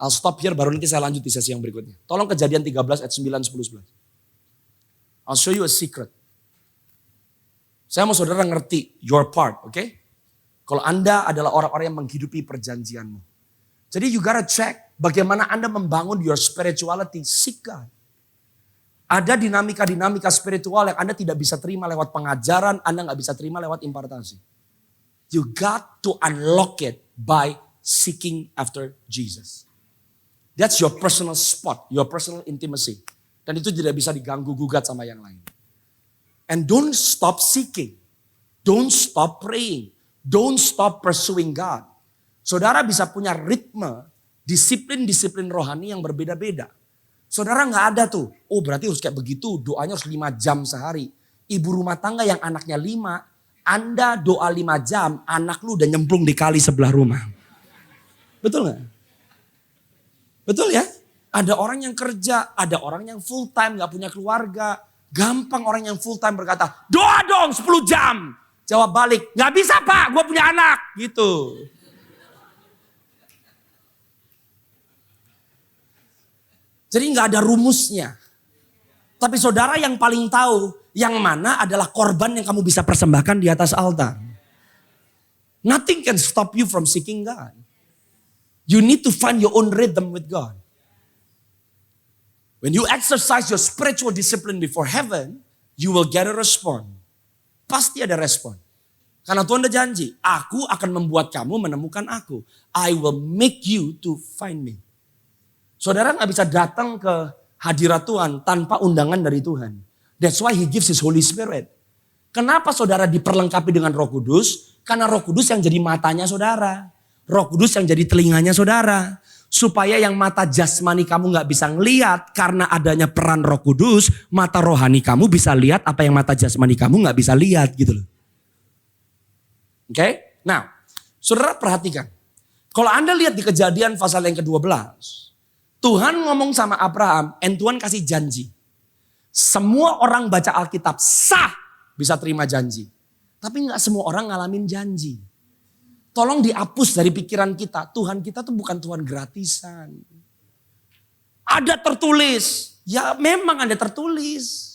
I'll stop here baru nanti saya lanjut di sesi yang berikutnya. Tolong Kejadian 13 ayat 9, 10, 11. I'll show you a secret. Saya mau saudara ngerti your part, oke? Kalau Anda adalah orang-orang yang menghidupi perjanjianmu. Jadi you gotta check bagaimana Anda membangun your spirituality. Seek God. Ada dinamika-dinamika spiritual yang Anda tidak bisa terima lewat pengajaran, Anda gak bisa terima lewat impartasi. You got to unlock it by seeking after Jesus. That's your personal spot, your personal intimacy. Dan itu tidak bisa diganggu gugat sama yang lain. And don't stop seeking. Don't stop praying. Don't stop pursuing God. Saudara bisa punya ritme, disiplin-disiplin rohani yang berbeda-beda. Saudara gak ada tuh, oh berarti harus kayak begitu, doanya harus 5 jam sehari. Ibu rumah tangga yang anaknya 5, Anda doa 5 jam, anak lu udah nyemplung di kali sebelah rumah. Betul gak? Betul ya? Ada orang yang kerja, ada orang yang full time gak punya keluarga. Gampang orang yang full time berkata, doa dong 10 jam. Jawab balik, gak bisa pak, gue punya anak. Gitu. Jadi gak ada rumusnya. Tapi saudara yang paling tahu yang mana adalah korban yang kamu bisa persembahkan di atas altar. Nothing can stop you from seeking God. You need to find your own rhythm with God. When you exercise your spiritual discipline before heaven, you will get a response. pasti ada respon. Karena Tuhan udah janji, aku akan membuat kamu menemukan aku. I will make you to find me. Saudara gak bisa datang ke hadirat Tuhan tanpa undangan dari Tuhan. That's why He gives His Holy Spirit. Kenapa saudara diperlengkapi dengan Roh Kudus? Karena Roh Kudus yang jadi matanya saudara. Roh Kudus yang jadi telinganya saudara. Supaya yang mata jasmani kamu gak bisa ngeliat karena adanya peran Roh Kudus. Mata rohani kamu bisa lihat apa yang mata jasmani kamu gak bisa lihat gitu loh. Oke? Nah, saudara perhatikan. Kalau Anda lihat di Kejadian pasal yang ke-12. Tuhan ngomong sama Abraham, and Tuhan kasih janji. Semua orang baca Alkitab sah bisa terima janji. Tapi gak semua orang ngalamin janji. Tolong dihapus dari pikiran kita. Tuhan kita tuh bukan Tuhan gratisan. Ada tertulis. Ya memang ada tertulis.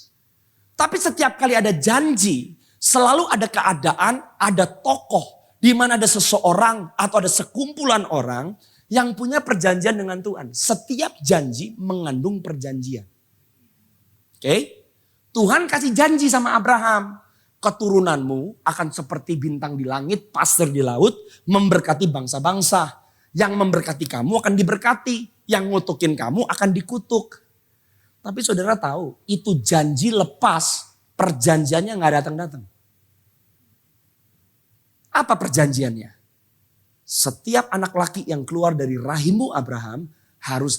Tapi setiap kali ada janji, selalu ada keadaan, ada tokoh. Di mana ada seseorang atau ada sekumpulan orang yang punya perjanjian dengan Tuhan. Setiap janji mengandung perjanjian. Oke? Tuhan kasih janji sama Abraham. Keturunanmu akan seperti bintang di langit, pasir di laut, memberkati bangsa-bangsa. Yang memberkati kamu akan diberkati. Yang ngutukin kamu akan dikutuk. Tapi saudara tahu, itu janji lepas, perjanjiannya gak datang-datang. Apa perjanjiannya? Setiap anak laki yang keluar dari rahimmu Abraham harus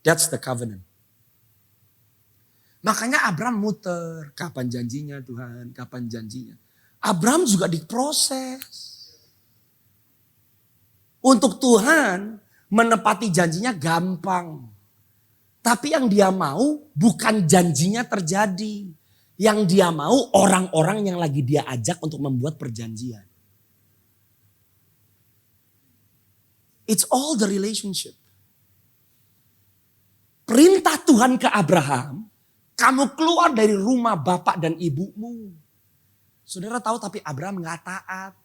That's the covenant. Makanya Abraham muter. Kapan janjinya Tuhan? Kapan janjinya? Abraham juga diproses. Untuk Tuhan menepati janjinya gampang. Tapi yang dia mau bukan janjinya terjadi. Yang dia mau orang-orang yang lagi dia ajak untuk membuat perjanjian. It's all the relationship. Perintah Tuhan ke Abraham, kamu keluar dari rumah bapak dan ibumu. Saudara tahu tapi Abraham gak taat.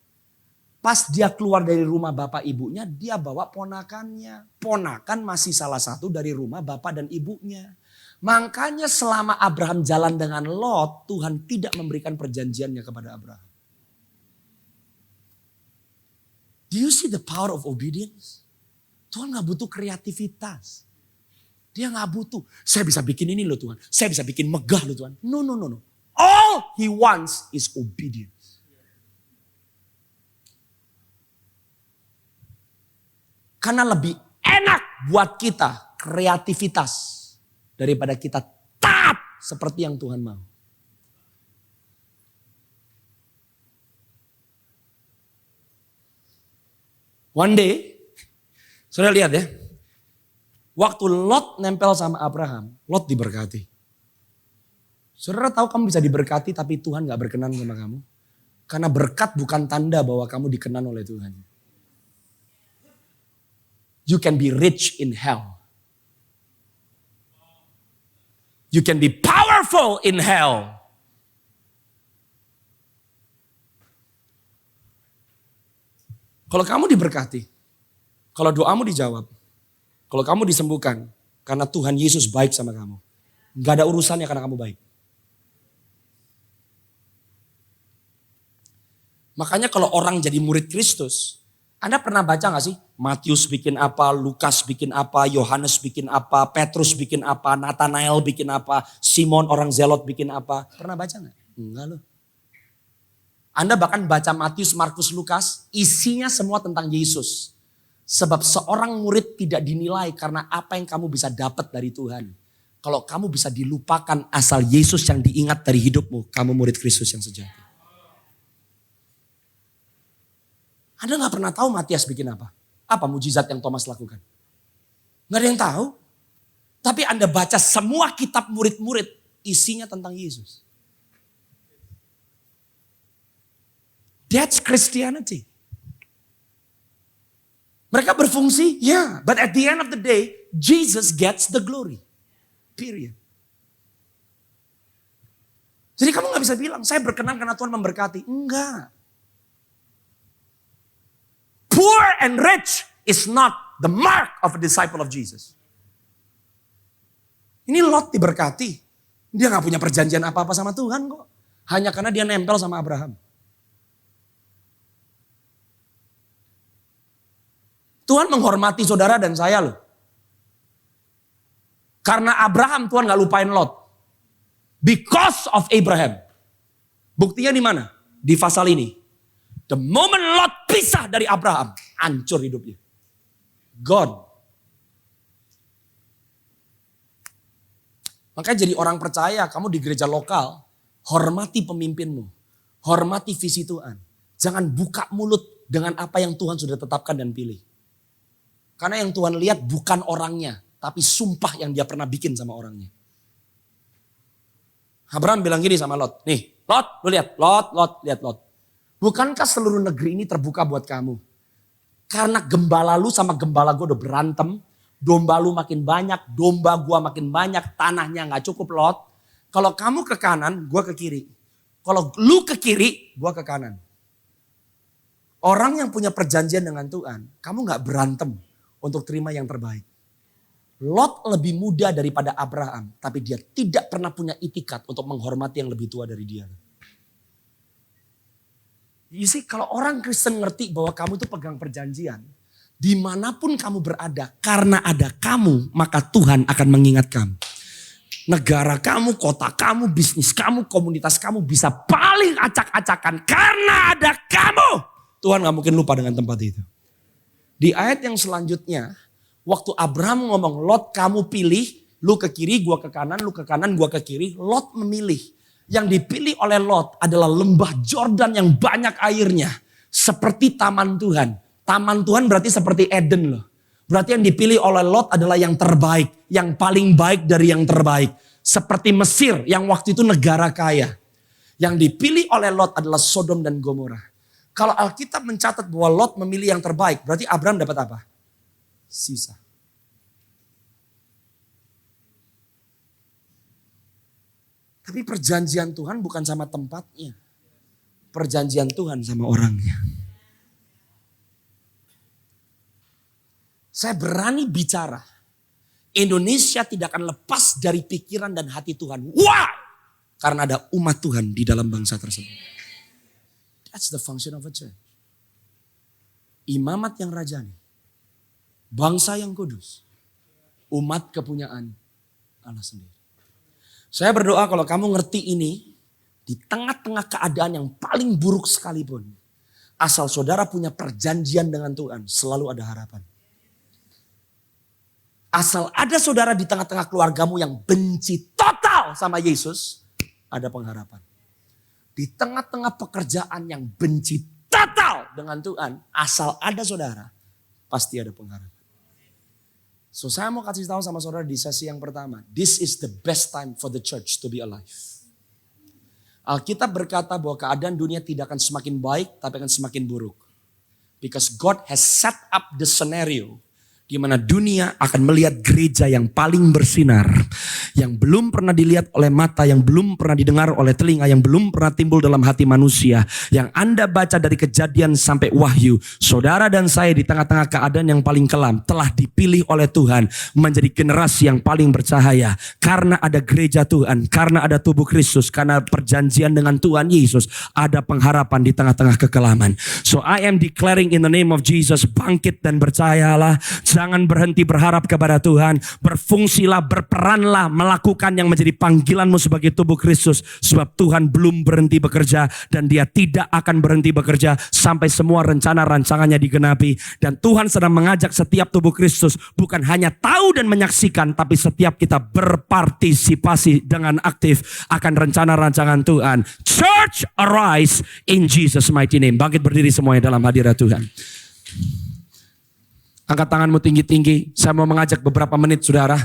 Pas dia keluar dari rumah bapak ibunya, dia bawa ponakannya. Ponakan masih salah satu dari rumah bapak dan ibunya. Makanya selama Abraham jalan dengan Lot, Tuhan tidak memberikan perjanjiannya kepada Abraham. Do you see the power of obedience? Tuhan gak butuh kreativitas. Dia gak butuh, saya bisa bikin ini loh Tuhan. Saya bisa bikin megah loh Tuhan. No. All He wants is obedience. Karena lebih enak buat kita kreativitas. Daripada kita taat seperti yang Tuhan mau. One day, saudara lihat ya. Waktu Lot nempel sama Abraham, Lot diberkati. Saudara tahu kamu bisa diberkati tapi Tuhan gak berkenan sama kamu. Karena berkat bukan tanda bahwa kamu dikenan oleh Tuhan. You can be rich in hell. You can be powerful in hell. Kalau kamu diberkati, kalau doamu dijawab, kalau kamu disembuhkan, karena Tuhan Yesus baik sama kamu. Gak ada urusannya karena kamu baik. Makanya kalau orang jadi murid Kristus, Anda pernah baca gak sih? Matius bikin apa, Lukas bikin apa, Yohanes bikin apa, Petrus bikin apa, Nathanael bikin apa, Simon orang Zelot bikin apa. Pernah baca gak? Enggak loh. Anda bahkan baca Matius, Markus, Lukas, isinya semua tentang Yesus. Sebab seorang murid tidak dinilai karena apa yang kamu bisa dapat dari Tuhan. Kalau kamu bisa dilupakan asal Yesus yang diingat dari hidupmu, kamu murid Kristus yang sejati. Anda gak pernah tahu Matias bikin apa? Apa mujizat yang Thomas lakukan? Gak ada yang tahu. Tapi Anda baca semua kitab murid-murid, isinya tentang Yesus. That's Christianity. Mereka berfungsi, yeah. But at the end of the day, Jesus gets the glory. Period. Jadi kamu gak bisa bilang, saya berkenan karena Tuhan memberkati. Enggak. Poor and rich is not the mark of a disciple of Jesus. Ini Lot diberkati. Dia gak punya perjanjian apa-apa sama Tuhan kok. Hanya karena dia nempel sama Abraham. Tuhan menghormati saudara dan saya loh. Karena Abraham Tuhan gak lupain Lot. Because of Abraham. Buktinya di mana? Di pasal ini. The moment Lot pisah dari Abraham, hancur hidupnya. God. Makanya jadi orang percaya, kamu di gereja lokal, hormati pemimpinmu. Hormati visi Tuhan. Jangan buka mulut dengan apa yang Tuhan sudah tetapkan dan pilih. Karena yang Tuhan lihat bukan orangnya, tapi sumpah yang dia pernah bikin sama orangnya. Abraham bilang gini sama Lot, nih Lot, lu lihat, lihat Lot. Bukankah seluruh negeri ini terbuka buat kamu? Karena gembala lu sama gembala gue udah berantem, domba lu makin banyak, domba gue makin banyak, tanahnya gak cukup Lot. Kalau kamu ke kanan, gue ke kiri. Kalau lu ke kiri, gue ke kanan. Orang yang punya perjanjian dengan Tuhan, kamu gak berantem untuk terima yang terbaik. Lot lebih muda daripada Abraham, tapi dia tidak pernah punya itikat untuk menghormati yang lebih tua dari dia. You see, kalau orang Kristen ngerti bahwa kamu itu pegang perjanjian, dimanapun kamu berada, karena ada kamu, maka Tuhan akan mengingat kamu. Negara kamu, kota kamu, bisnis kamu, komunitas kamu bisa paling acak-acakan karena ada kamu. Tuhan gak mungkin lupa dengan tempat itu. Di ayat yang selanjutnya, waktu Abraham ngomong, Lot kamu pilih, lu ke kiri, gua ke kanan, lu ke kanan, gua ke kiri. Lot memilih. Yang dipilih oleh Lot adalah lembah Jordan yang banyak airnya. Seperti taman Tuhan. Taman Tuhan berarti seperti Eden loh. Berarti yang dipilih oleh Lot adalah yang terbaik. Yang paling baik dari yang terbaik. Seperti Mesir yang waktu itu negara kaya. Yang dipilih oleh Lot adalah Sodom dan Gomora. Kalau Alkitab mencatat bahwa Lot memilih yang terbaik, berarti Abraham dapat apa? Sisa. Tapi perjanjian Tuhan bukan sama tempatnya. Perjanjian Tuhan sama orangnya. Saya berani bicara. Indonesia tidak akan lepas dari pikiran dan hati Tuhan. Why? Karena ada umat Tuhan di dalam bangsa tersebut. That's the function of a church. Imamat yang rajani. Bangsa yang kudus. Umat kepunyaan Allah sendiri. Saya berdoa kalau kamu ngerti ini. Di tengah-tengah keadaan yang paling buruk sekalipun. Asal saudara punya perjanjian dengan Tuhan. Selalu ada harapan. Asal ada saudara di tengah-tengah keluargamu yang benci total sama Yesus. Ada pengharapan. Di tengah-tengah pekerjaan yang benci total dengan Tuhan. Asal ada saudara. Pasti ada pengharapan. So saya mau kasih tahu sama saudara di sesi yang pertama. This is the best time for the church to be alive. Alkitab berkata bahwa keadaan dunia tidak akan semakin baik. Tapi akan semakin buruk. Because God has set up the scenario. Di mana dunia akan melihat gereja yang paling bersinar. Yang belum pernah dilihat oleh mata, yang belum pernah didengar oleh telinga, yang belum pernah timbul dalam hati manusia. Yang Anda baca dari Kejadian sampai Wahyu. Saudara dan saya di tengah-tengah keadaan yang paling kelam telah dipilih oleh Tuhan menjadi generasi yang paling bercahaya. Karena ada gereja Tuhan, karena ada tubuh Kristus, karena perjanjian dengan Tuhan Yesus, ada pengharapan di tengah-tengah kekelaman. So I am declaring in the name of Jesus, bangkit dan percayalah. Jangan berhenti berharap kepada Tuhan. Berfungsilah, berperanlah, melakukan yang menjadi panggilanmu sebagai tubuh Kristus. Sebab Tuhan belum berhenti bekerja dan dia tidak akan berhenti bekerja sampai semua rencana-rancangannya digenapi. Dan Tuhan sedang mengajak setiap tubuh Kristus bukan hanya tahu dan menyaksikan, tapi setiap kita berpartisipasi dengan aktif akan rencana-rancangan Tuhan. Church arise in Jesus mighty name. Bangkit berdiri semuanya dalam hadirat Tuhan. Angkat tanganmu tinggi-tinggi. Saya mau mengajak beberapa menit saudara.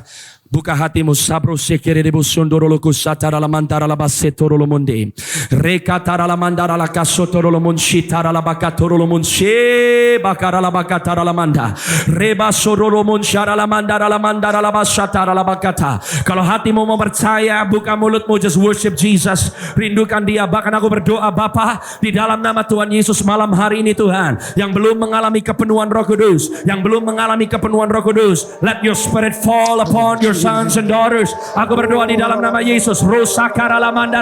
Buka hatimu. Sabro sekiribu sunduruluku satara lamantara labasetorulu mundi. Rekatara lamandara lakasotorulu munshitara labakatorulu munshe. Bakara labakatara lamanda. Reba sorulu munshara lamandara lamandara labasatara labakata. Kalau hatimu mau percaya, buka mulutmu, just worship Jesus. Rindukan dia. Bahkan aku berdoa, Bapa, di dalam nama Tuhan Yesus malam hari ini Tuhan. Yang belum mengalami kepenuhan Roh Kudus. Yang belum mengalami kepenuhan Roh Kudus. Let your spirit fall upon your your sons and daughters. Aku berdoa di dalam nama Yesus. Rosakaralamanda.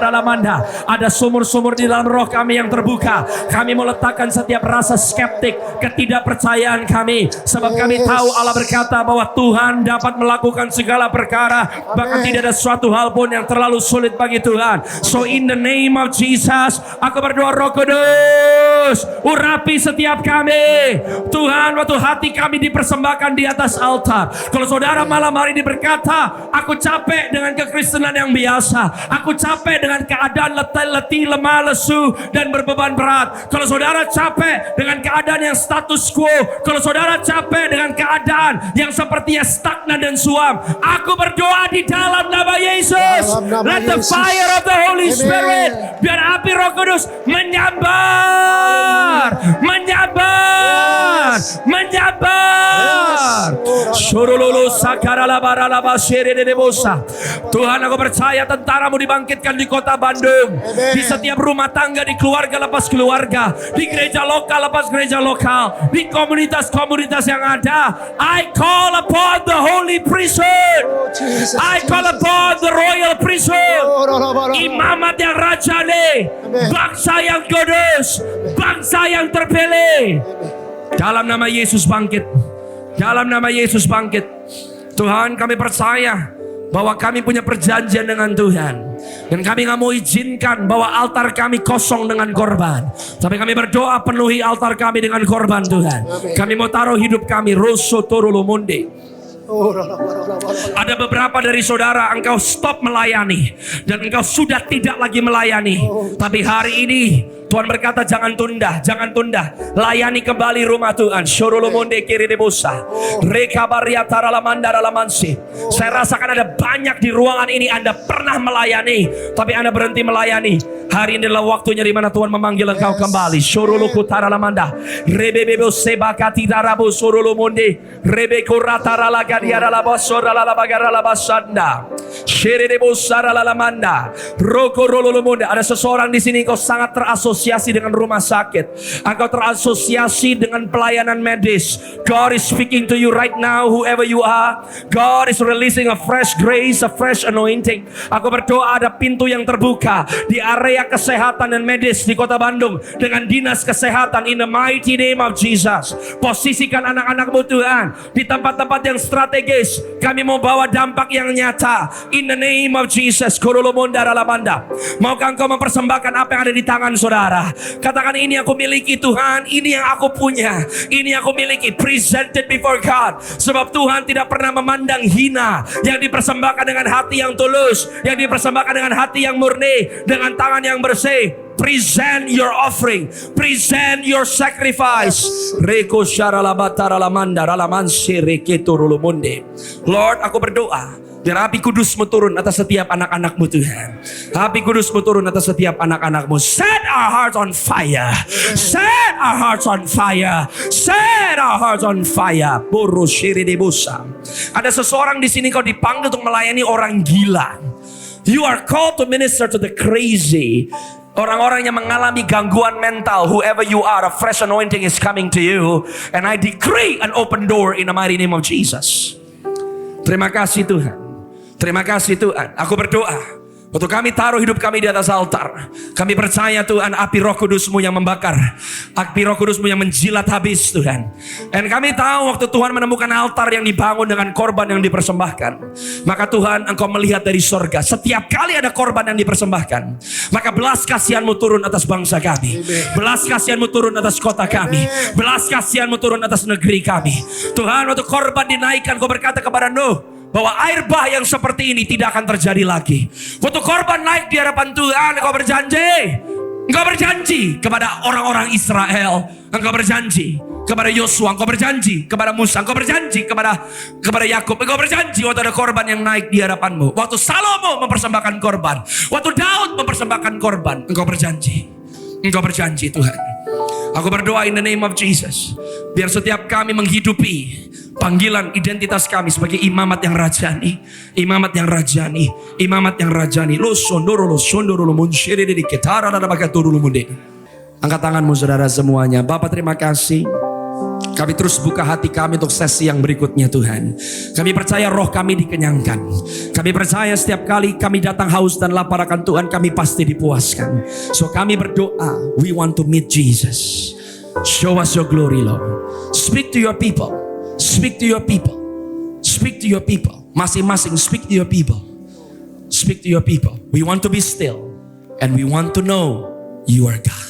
Ada sumur-sumur di dalam roh kami yang terbuka. Kami mau letakkan setiap rasa skeptik, ketidakpercayaan kami. Sebab kami tahu Allah berkata bahwa Tuhan dapat melakukan segala perkara. Bahkan tidak ada suatu hal pun yang terlalu sulit bagi Tuhan. So in the name of Jesus, aku berdoa Roh Kudus, urapi setiap kami. Tuhan, waktu hati kami dipersembahkan di atas altar. Kalau saudara malam hari ini berkata, aku capek dengan kekristenan yang biasa. Aku capek dengan keadaan letih, lemah, lesu, dan berbeban berat. Kalau saudara capek dengan keadaan yang status quo. Kalau saudara capek dengan keadaan yang sepertinya stagnan dan suam. Aku berdoa di dalam nama Yesus. Let the fire of the Holy Spirit, biar api Roh Kudus menyabar. Tuhan, aku percaya tentaramu dibangkitkan di kota Bandung. Di setiap rumah tangga, di keluarga lepas keluarga, di gereja lokal lepas gereja lokal, di komunitas-komunitas yang ada. I call upon the holy priesthood. I call upon the royal priesthood. Imamat yang rajani, bangsa yang kudus, bangsa yang terpilih. Dalam nama Yesus bangkit. Dalam nama Yesus bangkit. Tuhan, kami percaya bahwa kami punya perjanjian dengan Tuhan. Dan kami gak mau izinkan bahwa altar kami kosong dengan korban. Tapi kami berdoa penuhi altar kami dengan korban Tuhan. Kami mau taruh hidup kami. Rosso Torolo Monde. Ada beberapa dari saudara, engkau stop melayani dan engkau sudah tidak lagi melayani. Tapi hari ini Tuhan berkata jangan tunda, jangan tunda. Layani kembali rumah Tuhan. Shorolomonde kiridebosa. Rekabariatara lamandara lamansi. Saya rasakan ada banyak di ruangan ini Anda pernah melayani, tapi Anda berhenti melayani. Hari ini adalah waktunya di mana Tuhan memanggil engkau kembali. Shorolokutara lamanda. Rebebebo sebakati darabo sorolomonde. Rebekoratara lagadiara labasora lalabagara labasanda. Sheredebosara lalamanda. Rokorololomonde. Ada seseorang di sini kau sangat terasosiasi dengan rumah sakit. Engkau terasosiasi dengan pelayanan medis. God is speaking to you right now, whoever you are. God is releasing a fresh grace, a fresh anointing. Aku berdoa ada pintu yang terbuka di area kesehatan dan medis di kota Bandung dengan dinas kesehatan in the mighty name of Jesus. Posisikan anak-anakmu Tuhan di tempat-tempat yang strategis. Kami mau bawa dampak yang nyata in the name of Jesus. Maukah engkau mempersembahkan apa yang ada di tangan saudara? Katakan, ini aku miliki Tuhan, ini yang aku punya, ini aku miliki. Present it before God. Sebab Tuhan tidak pernah memandang hina yang dipersembahkan dengan hati yang tulus, yang dipersembahkan dengan hati yang murni, dengan tangan yang bersih. Present your offering, present your sacrifice. Reko syaralabatara lamanda ralamansi reketo rolomonde. Lord, aku berdoa biar api kudus-Mu turun atas setiap anak-anak-Mu Tuhan. Api kudus-Mu turun atas setiap anak-anak-Mu. Set our hearts on fire. Set our hearts on fire. Set our hearts on fire. Boro shiridibusa. Ada seseorang di sini kau dipanggil untuk melayani orang gila. You are called to minister to the crazy. Orang-orang yang mengalami gangguan mental, whoever you are, a fresh anointing is coming to you. And I decree an open door in the mighty name of Jesus. Terima kasih Tuhan. Terima kasih Tuhan. Aku berdoa waktu kami taruh hidup kami di atas altar, kami percaya Tuhan api Roh Kudus-Mu yang membakar, api Roh Kudus-Mu yang menjilat habis Tuhan. Dan kami tahu waktu Tuhan menemukan altar yang dibangun dengan korban yang dipersembahkan, maka Tuhan Engkau melihat dari sorga. Setiap kali ada korban yang dipersembahkan, maka belas kasihan-Mu turun atas bangsa kami. Belas kasihan-Mu turun atas kota kami. Belas kasihan-Mu turun atas negeri kami. Tuhan, waktu korban dinaikkan, Kau berkata kepada Nuh bahwa air bah yang seperti ini tidak akan terjadi lagi. Waktu korban naik di hadapan Tuhan, Engkau berjanji kepada orang-orang Israel, Engkau berjanji kepada Yosua, Engkau berjanji kepada Musa, Engkau berjanji kepada Yakub, Engkau berjanji waktu ada korban yang naik di hadapan-Mu. Waktu Salomo mempersembahkan korban, waktu Daud mempersembahkan korban, Engkau berjanji Tuhan. Aku berdoa in the name of Jesus, biar setiap kami menghidupi panggilan identitas kami sebagai imamat yang rajani, imamat yang rajani, imamat yang rajani. Angkat tanganmu saudara semuanya. Bapak terima kasih Kami terus buka hati kami untuk sesi yang berikutnya Tuhan. Kami percaya roh kami dikenyangkan. Kami percaya setiap kali kami datang haus dan lapar akan Tuhan, kami pasti dipuaskan. So kami berdoa, we want to meet Jesus. Show us your glory Lord. Speak to your people. Speak to your people. Speak to your people. Masing-masing speak to your people. Speak to your people. We want to be still. And we want to know you are God.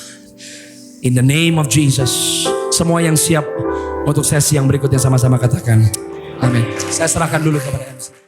In the name of Jesus. Semua yang siap untuk sesi yang berikutnya sama-sama katakan amin. Saya serahkan dulu kepada MC.